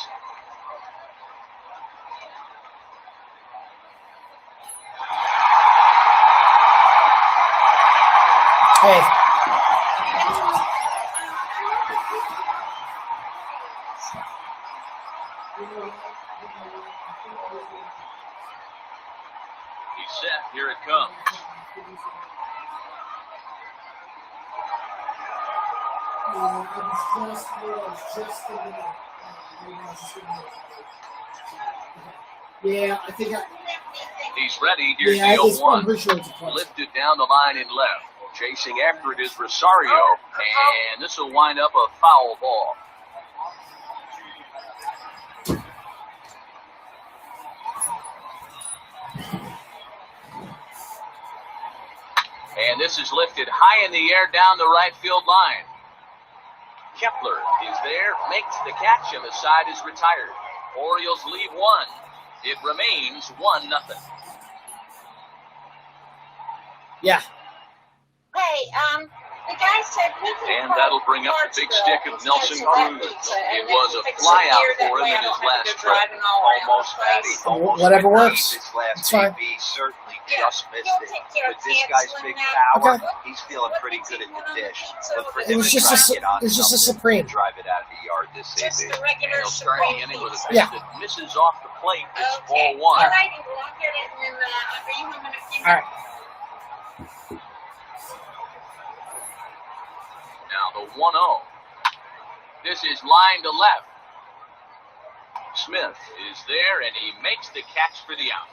Hey. He's set. Here it comes. Yeah, I think He's ready. Here's yeah, the it's 0-1. pretty sure it's a punch. Lifted down the line and left. Chasing after it is Rosario. And this will wind up a foul ball. And this is lifted high in the air down the right field line. Kepler is there, makes the catch, and the side is retired. Orioles lead one. It remains 1-0. Yeah. Hey, the guy said he can And that'll bring up the big stick of Nelson Cruz. It was a flyout for him in his last trip. Almost, Matty. Almost Whatever went works. This last It's fine. AB certainly just missed it. With this guy's big power, he's feeling pretty good at the dish. Look for It him was to just try a to get on it's just a something supreme. and drive it out of the yard this just AB. the And regular he'll start the Supreme inning with a pizza. pitch that misses off the plate. It's Okay. 4-1. All right, we'll get it and then I'll bring him in a few All right. Now the 1-0. This is line to left. Smith is there, and he makes the catch for the out.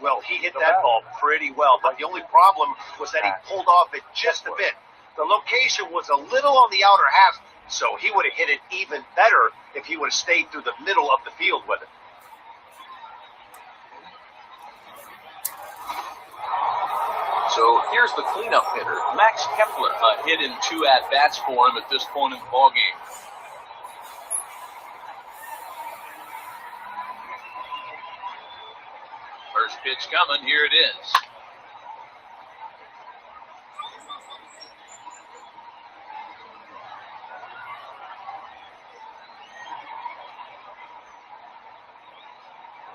Well, he hit that ball pretty well, but the only problem was that he pulled off it just a bit. The location was a little on the outer half, so he would have hit it even better if he would have stayed through the middle of the field with it. So here's the cleanup hitter, Max Kepler, a hit in 2 at-bats for him at this point in the ballgame. First pitch coming, here it is.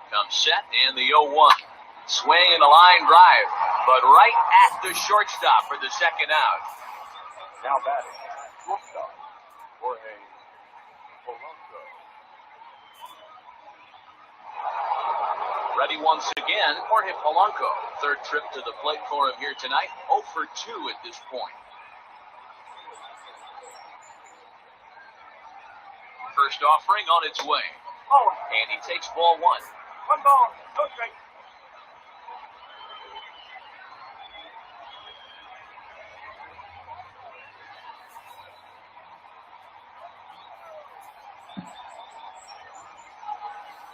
Comes set, and the 0-1. Swing and a line drive, but right at the shortstop for the second out. Now batting, shortstop, Jorge Polanco. Ready once again, Jorge Polanco. Third trip to the plate for him here tonight. 0 for 2 at this point. First offering on its way. And he takes ball 1. One ball, no strike.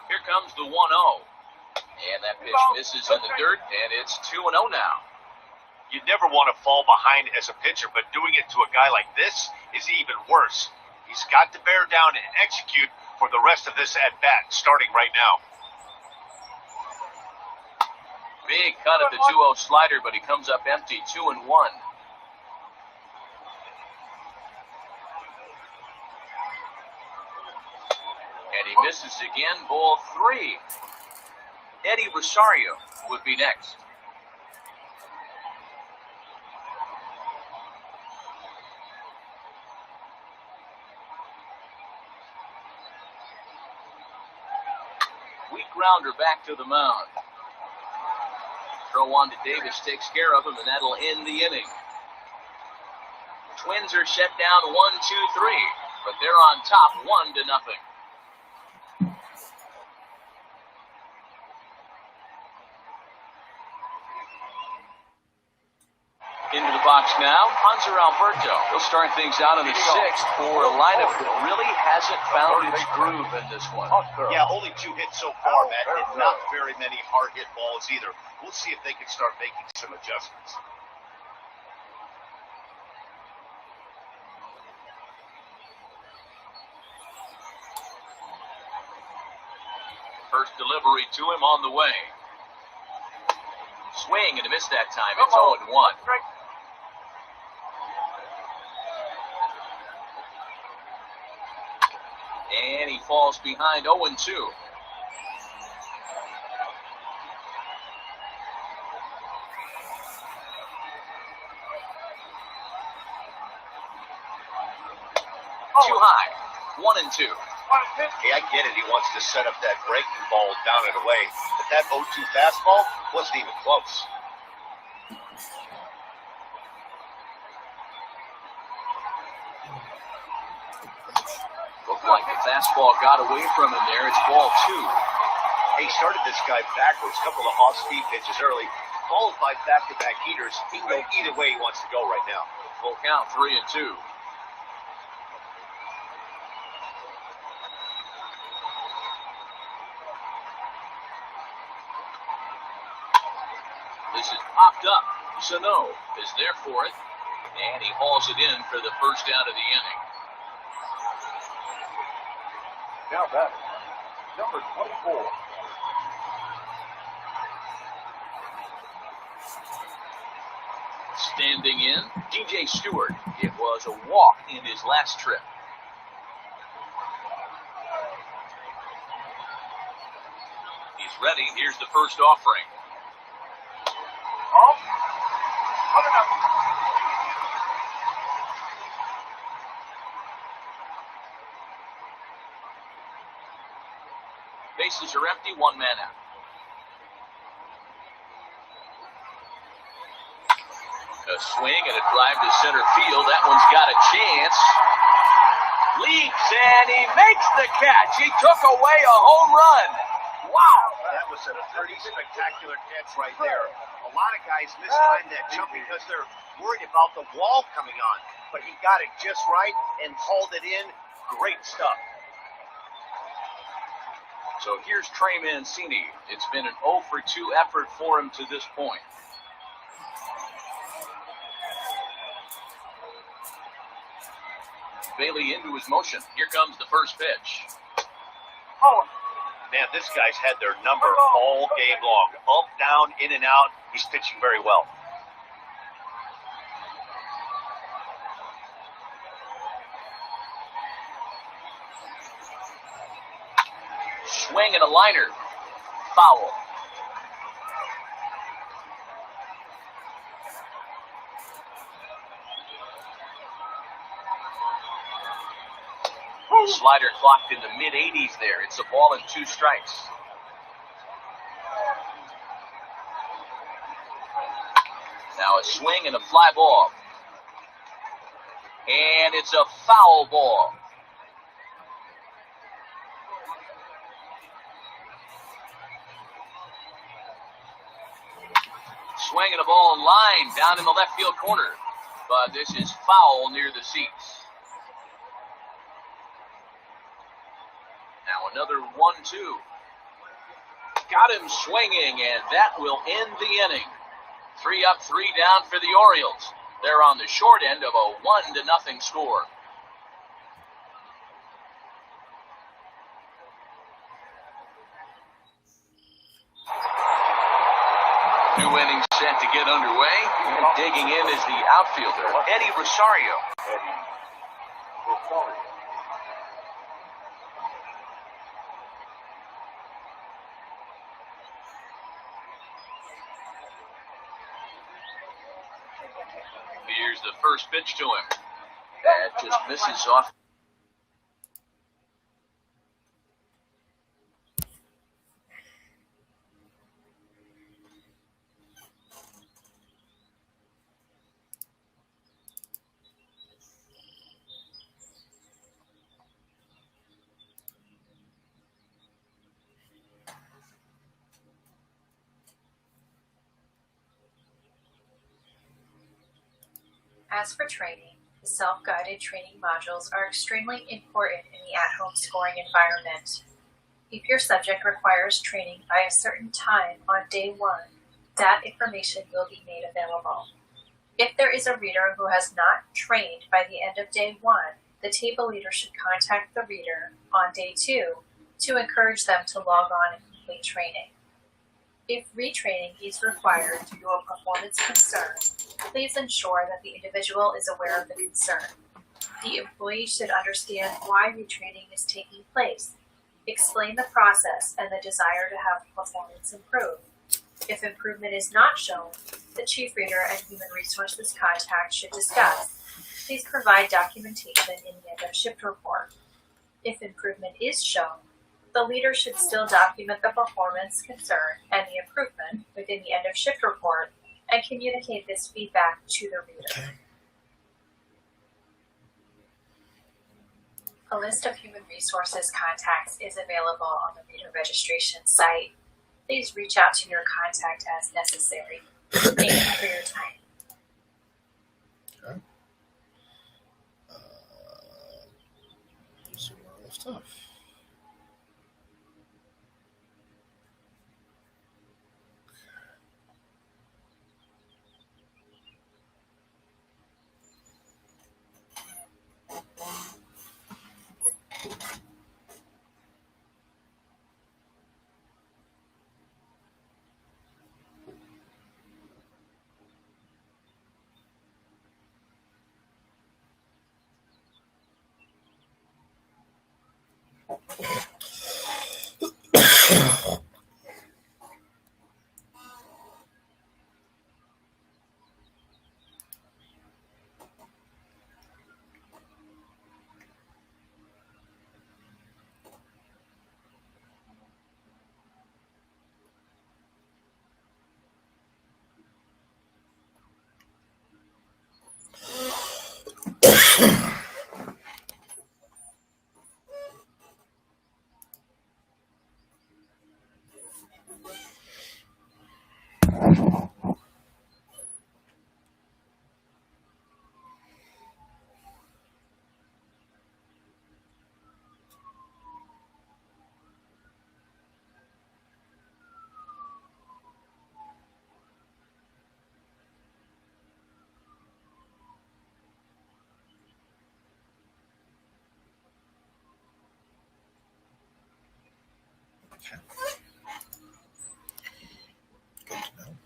Here comes the 1-0. And that pitch misses in the dirt, and it's 2-0 now. You never want to fall behind as a pitcher, but doing it to a guy like this is even worse. He's got to bear down and execute for the rest of this at-bat, starting right now. Big cut at the 2-0 slider, but he comes up empty, 2-1. And he misses again, ball 3. Eddie Rosario would be next. Weak grounder back to the mound. Throw on to Davis, takes care of him, and that'll end the inning. Twins are set down 1-2-3, but they're on top 1-0. Into the box now, Hanser Alberto. He'll start things out in the 6th for a lineup that really hasn't found its groove in this one. Yeah, only 2 hits so far, Matt, and not very many hard hit balls either. We'll see if they can start making some adjustments. First delivery to him on the way. Swing and a miss that time. It's 0-1. And he falls behind 0-2. Too high. 1-2. Hey, I get it. He wants to set up that breaking ball down and away. But that 0-2 fastball wasn't even close. Looked like the fastball got away from him there. It's ball 2. He started this guy backwards, a couple of off-speed pitches early, followed by back-to-back heaters. He can go either way he wants to go right now. Full count, 3-2. This is popped up. Sano is there for it, and he hauls it in for the first out of the inning. Now back, number 24. Standing in, DJ Stewart. It was a walk in his last trip. He's ready. Here's the first offering. Off. 1-0. Bases are empty, one man out. A swing and a drive to center field. That one's got a chance. Leaps and he makes the catch. He took away a home run. Wow. That was a pretty spectacular catch right there. A lot of guys mistime that jump because they're worried about the wall coming on. But he got it just right and hauled it in. Great stuff. So here's Trey Mancini. It's been an 0 for 2 effort for him to this point. Bailey into his motion. Here comes the first pitch. Man, this guy's had their number all game long. Up, down, in and out. He's pitching very well. Swing and a liner. Foul. Slider clocked in the mid-80s there. It's a ball and 2 strikes. Now a swing and a fly ball. And it's a foul ball. Swing and a ball in line down in the left field corner. But this is foul near the seats. Now another 1-2. Got him swinging, and that will end the inning. 3 up, 3 down for the Orioles. They're on the short end of a 1-0 score. New inning set to get underway, and digging in is the outfielder, Eddie Rosario. Here's the first pitch to him. That just misses off. As for training, the self-guided training modules are extremely important in the at-home scoring environment. If your subject requires training by a certain time on day 1, that information will be made available. If there is a reader who has not trained by the end of day 1, the table leader should contact the reader on day 2 to encourage them to log on and complete training. If retraining is required due to a performance concern, please ensure that the individual is aware of the concern. The employee should understand why retraining is taking place, explain the process and the desire to have performance improve. If improvement is not shown, the chief reader and human resources contact should discuss. Please provide documentation in the end of shift report. If improvement is shown, the leader should still document the performance concern and the improvement within the end of shift report and communicate this feedback to the reader. A list of human resources contacts is available on the reader registration site. Please reach out to your contact as necessary. Thank you for your time. Okay. Let's see where I left off. Okay. Good to know.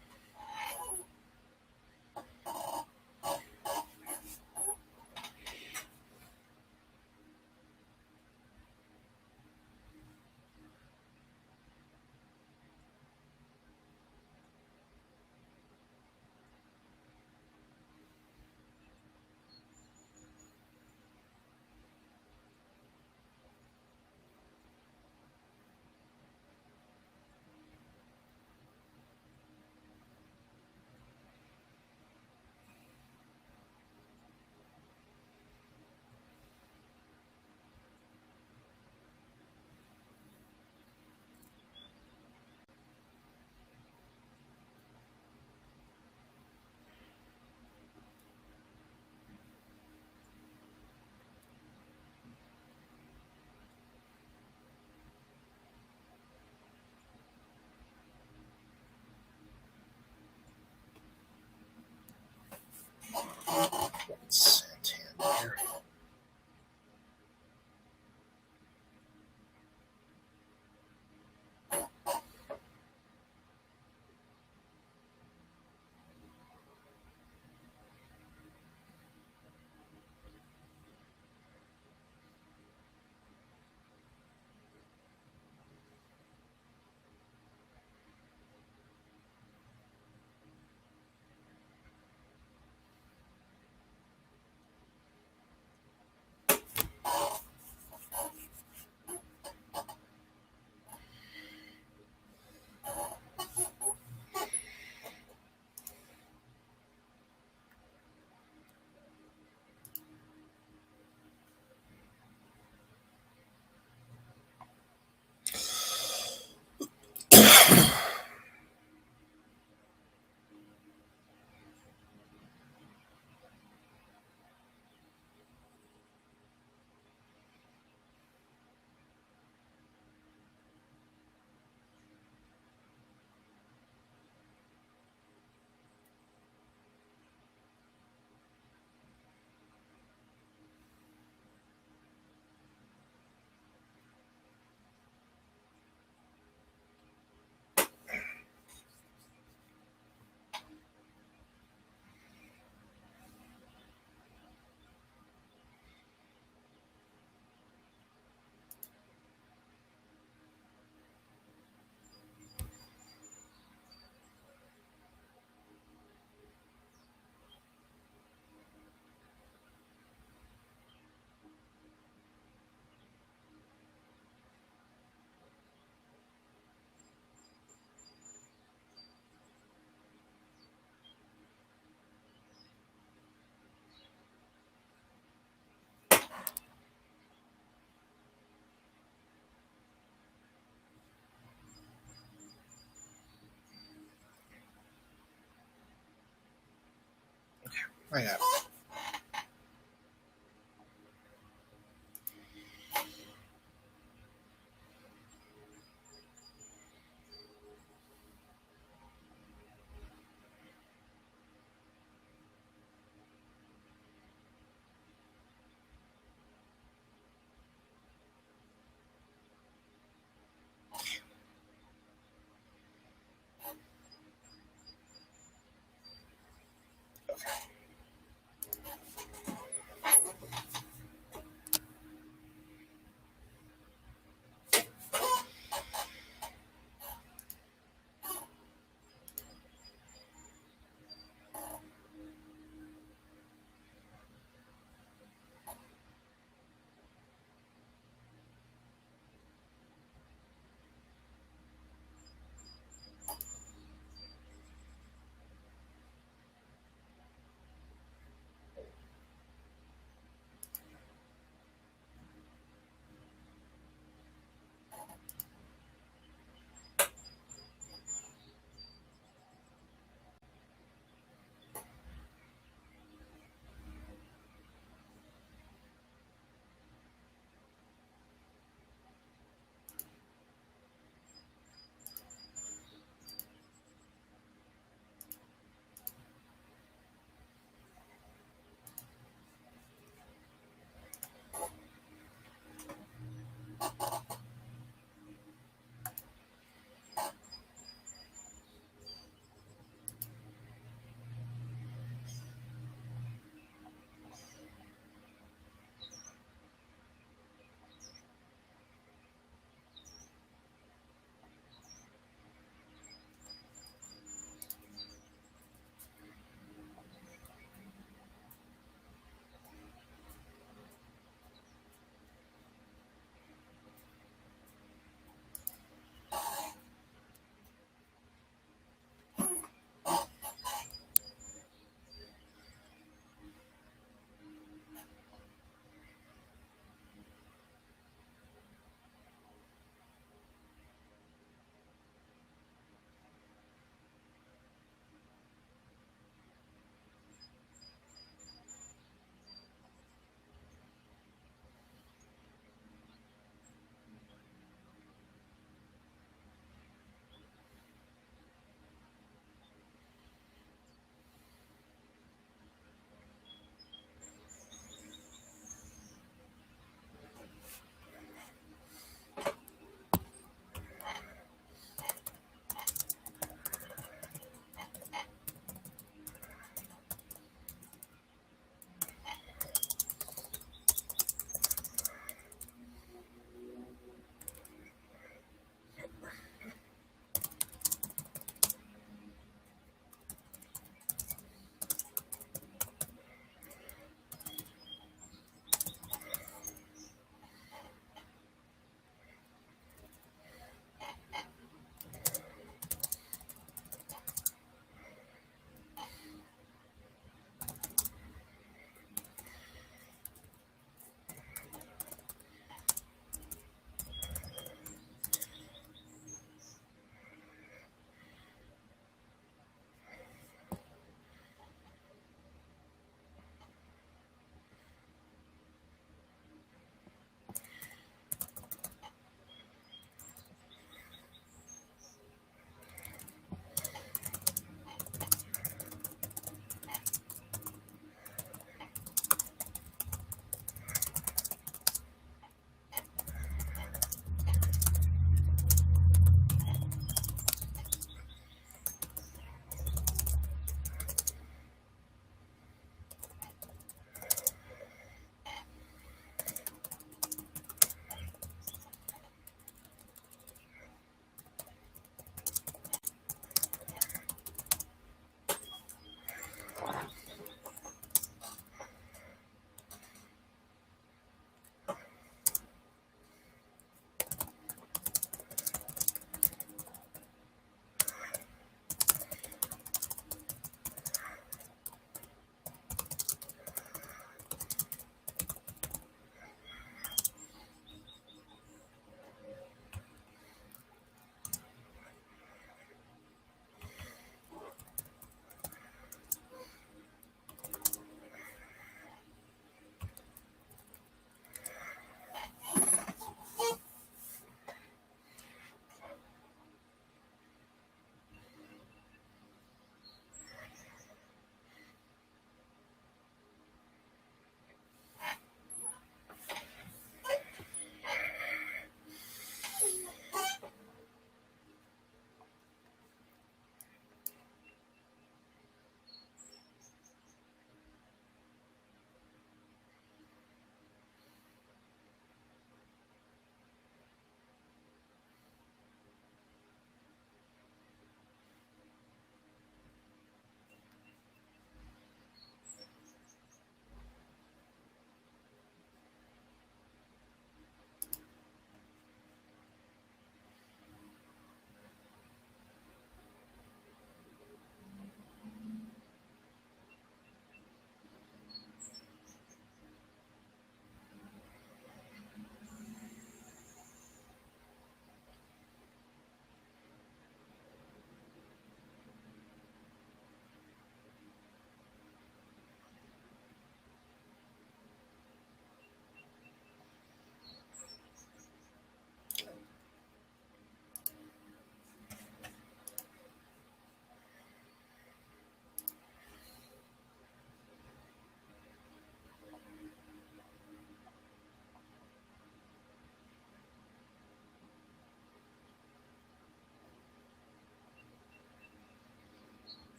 I got it.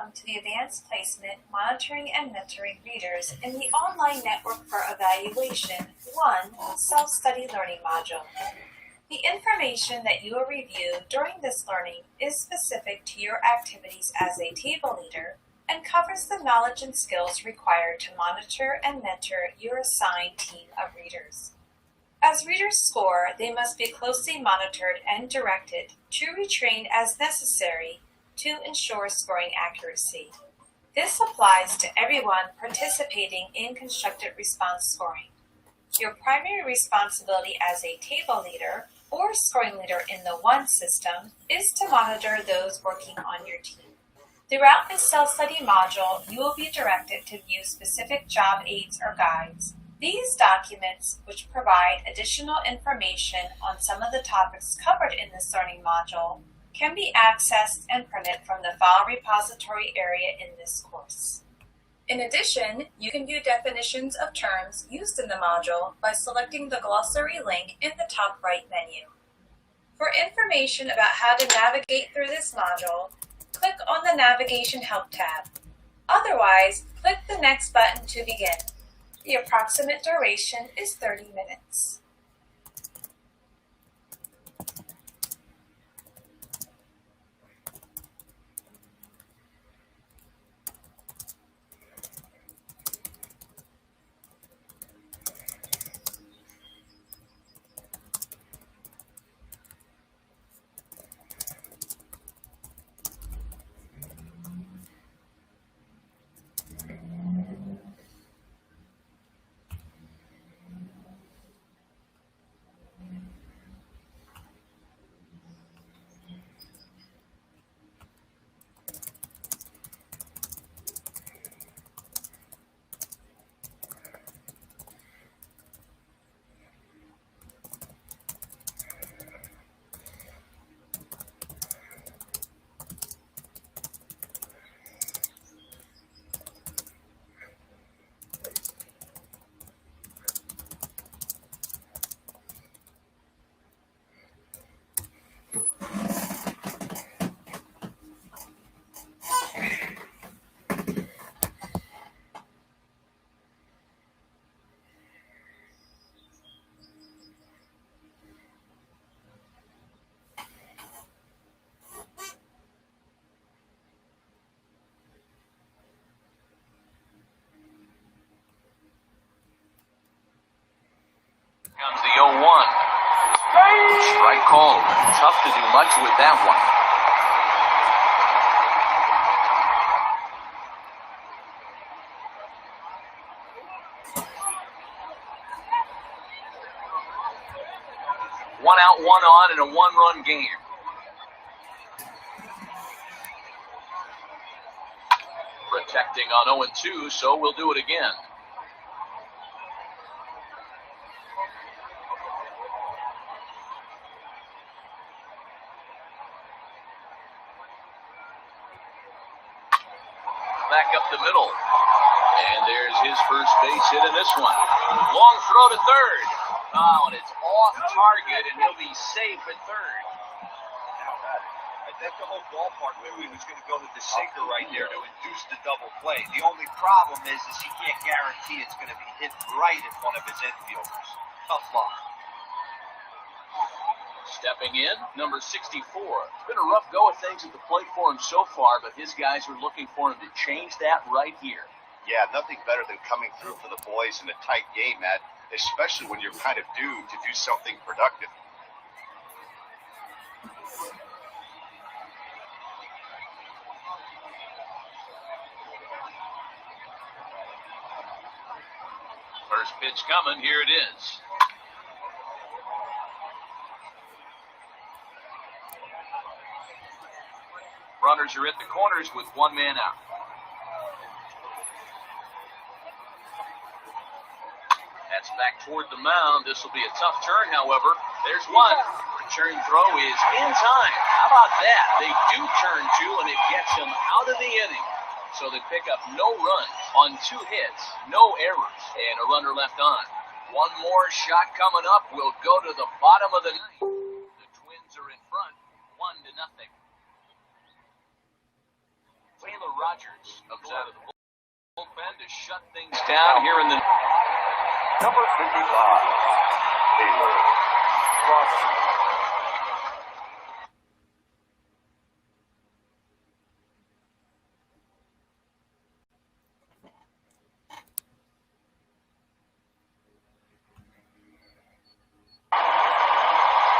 welcome to the Advanced Placement Monitoring and Mentoring Readers in the Online Network for Evaluation 1 Self-Study Learning Module. The information that you will review during this learning is specific to your activities as a table leader and covers the knowledge and skills required to monitor and mentor your assigned team of readers. As readers score, they must be closely monitored and directed to retrain as necessary to ensure scoring accuracy. This applies to everyone participating in constructed response scoring. Your primary responsibility as a table leader or scoring leader in the ONE system is to monitor those working on your team. Throughout this self-study module, you will be directed to view specific job aids or guides. These documents, which provide additional information on some of the topics covered in this learning module, can be accessed and printed from the file repository area in this course. In addition, you can view definitions of terms used in the module by selecting the glossary link in the top right menu. For information about how to navigate through this module, click on the Navigation Help tab. Otherwise, click the next button to begin. The approximate duration is 30 minutes. Comes the 0-1. Strike called. Tough to do much with that one. One out, one on in a one-run game. Protecting on 0-2, so we'll do it again. Back up the middle. And there's his first base hit in this one. Long throw to third. Oh, and it's off target, and he'll be safe at third. I think the whole ballpark knew he was going to go with the sinker right there to induce the double play. The only problem is he can't guarantee it's going to be hit right in one of his infielders. Tough luck. Stepping in, number 64. It's been a rough go of things at the plate for him so far, but his guys are looking for him to change that right here. Yeah, nothing better than coming through for the boys in a tight game, Matt, especially when you're kind of due to do something productive. First pitch coming, here it is. Runners are at the corners with one man out. That's back toward the mound. This will be a tough turn, however. There's one. Return throw is in time. How about that? They do turn two, and it gets them out of the inning. So they pick up no runs on 2 hits, no errors, and a runner left on. One more shot coming up. We'll go to the bottom of the ninth. The Twins are in front, 1-0. Taylor Rogers comes out of the bullpen to shut things down here in the Number 55, Taylor Rogers.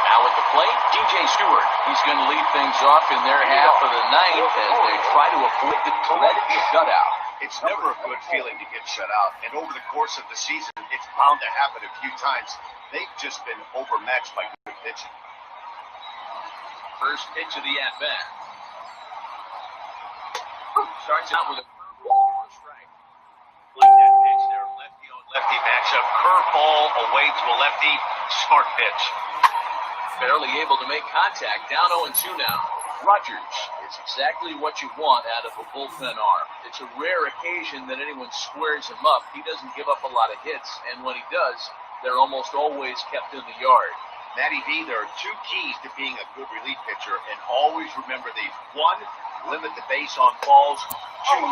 Now at the plate, DJ Stewart. He's going to lead things off in their half of the ninth as they try to avoid the dreaded shutout. It's never a good feeling to get shut out, and over the course of the season, it's bound to happen a few times. They've just been overmatched by good pitching. First pitch of the at-bat. Starts out with a curveball for a strike. Like that pitch there, lefty on lefty matchup. Curveball away to a lefty. Smart pitch. Barely able to make contact. Down 0-2 now. Rogers is exactly what you want out of a bullpen arm. It's a rare occasion that anyone squares him up. He doesn't give up a lot of hits, and when he does, they're almost always kept in the yard. Matty V, there are two keys to being a good relief pitcher, and always remember these. One, limit the base on balls. Two,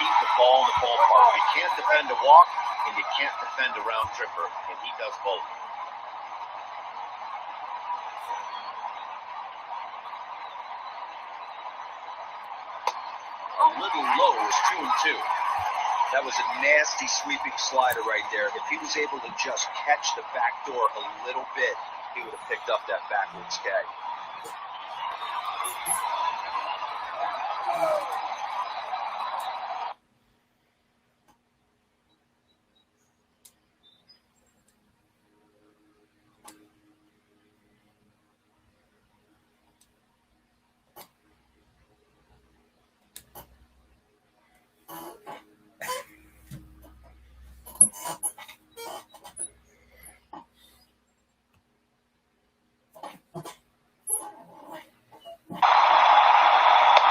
keep the ball in the ballpark. You can't defend a walk, and you can't defend a round tripper, and he does both. A little low is 2-2. That was a nasty sweeping slider right there. If he was able to just catch the back door a little bit, he would have picked up that backwards K.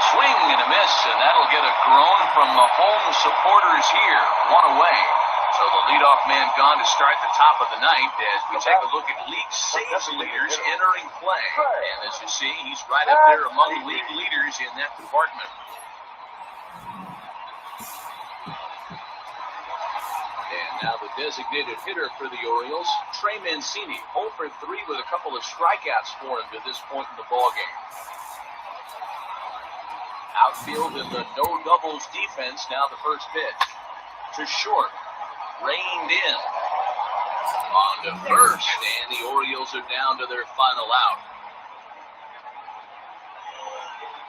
Swing and a miss, and that'll get a groan from the home supporters here. One away. So the leadoff man gone to start the top of the ninth as we take a look at league saves leaders entering play. And as you see, he's right up there among league leaders in that department. And now the designated hitter for the Orioles, Trey Mancini, 0 for 3 with a couple of strikeouts for him to this point in the ballgame. Outfield in the no doubles defense. Now the first pitch to short, reined in on to first, and the Orioles are down to their final out.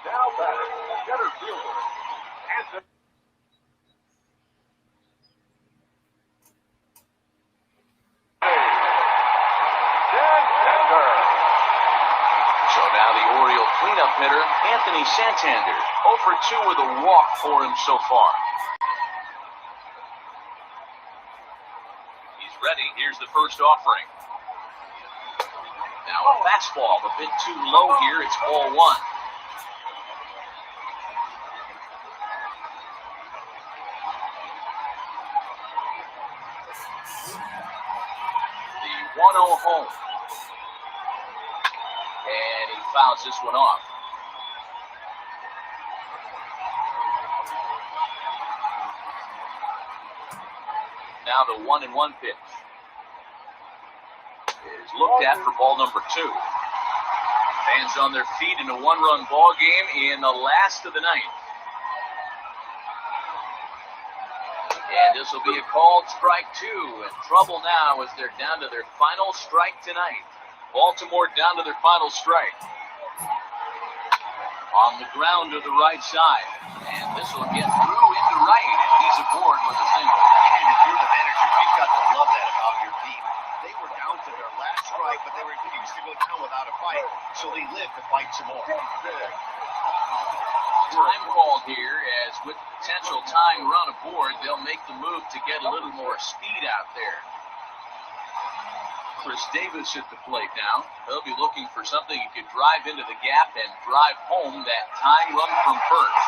Now batter, center fielder, Anthony. So now the Oriole cleanup hitter, Anthony Santander, 0 for 2 with a walk for him so far. He's ready. Here's the first offering. Now a fastball a bit too low here. It's ball one. The 1-0 home. And he fouls this one off. Now the 1-1 pitch is looked at for ball number 2. Fans on their feet in a one-run ball game in the last of the ninth. And this will be a called strike 2. And trouble now as they're down to their final strike tonight. Baltimore down to their final strike. On the ground to the right side. And this will get through into right. And he's aboard with a single. And if you're the manager, you've got to love that about your team. They were down to their last strike, but they refused to go down without a fight, so they lived to fight some more. Time called here, as with potential tying run aboard, they'll make the move to get a little more speed out there. Chris Davis at the plate now. They'll be looking for something he could drive into the gap and drive home that tying run from first.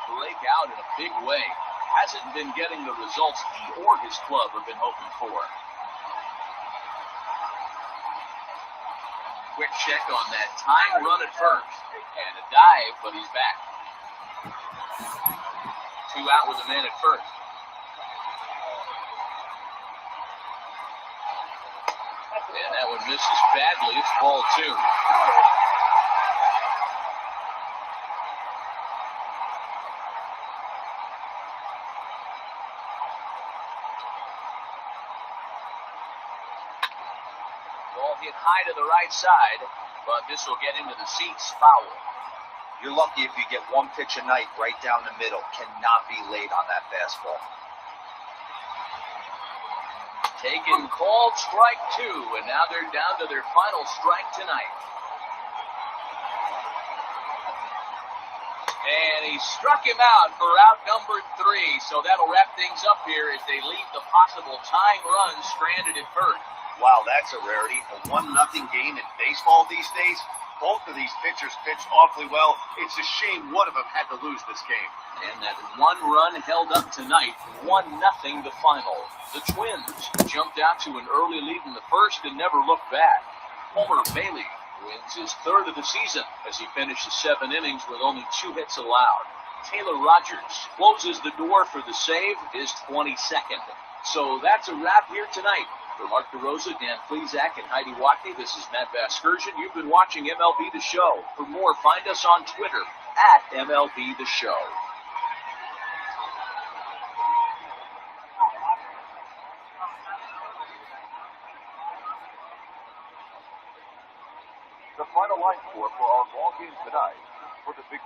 break out in a big way. Hasn't been getting the results he or his club have been hoping for. Quick check on that tying run at first. And a dive, but he's back. 2 out with a man at first. And that one misses badly. It's ball 2. Ball hit high to the right side, but this will get into the seats. Foul. You're lucky if you get one pitch a night right down the middle. Cannot be late on that fastball. Taken, called, strike 2, and now they're down to their final strike tonight. And he struck him out for out number 3, so that'll wrap things up here as they leave the possible tying run stranded at first. Wow, that's a rarity. A 1-0 game in baseball these days. Both of these pitchers pitched awfully well. It's a shame one of them had to lose this game. And that 1 run held up tonight, 1-0 the final. The Twins jumped out to an early lead in the first and never looked back. Homer Bailey wins his 3rd of the season as he finishes 7 innings with only 2 hits allowed. Taylor Rogers closes the door for the save, his 22nd. So that's a wrap here tonight. For Mark DeRosa, Dan Plesac, and Heidi Watney, this is Matt Vasgersian. You've been watching MLB The Show. For more, find us on Twitter at MLB The Show. The final line score for our ball game tonight for the big.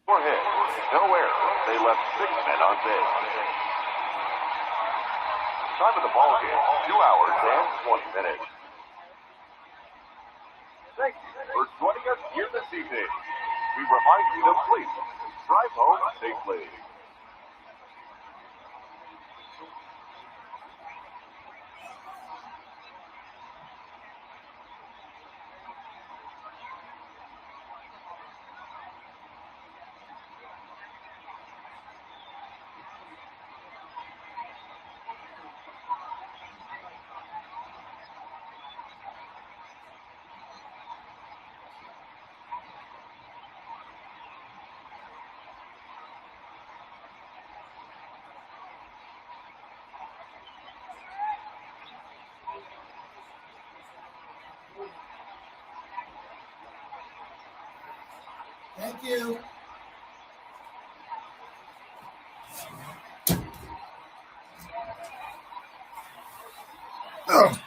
Four hits, no errors. They left 6 men on base. Time of the ball game, 2 hours and 20 minutes. Thank you for joining us here this evening. We remind you to please drive home safely. Thank you. Oh.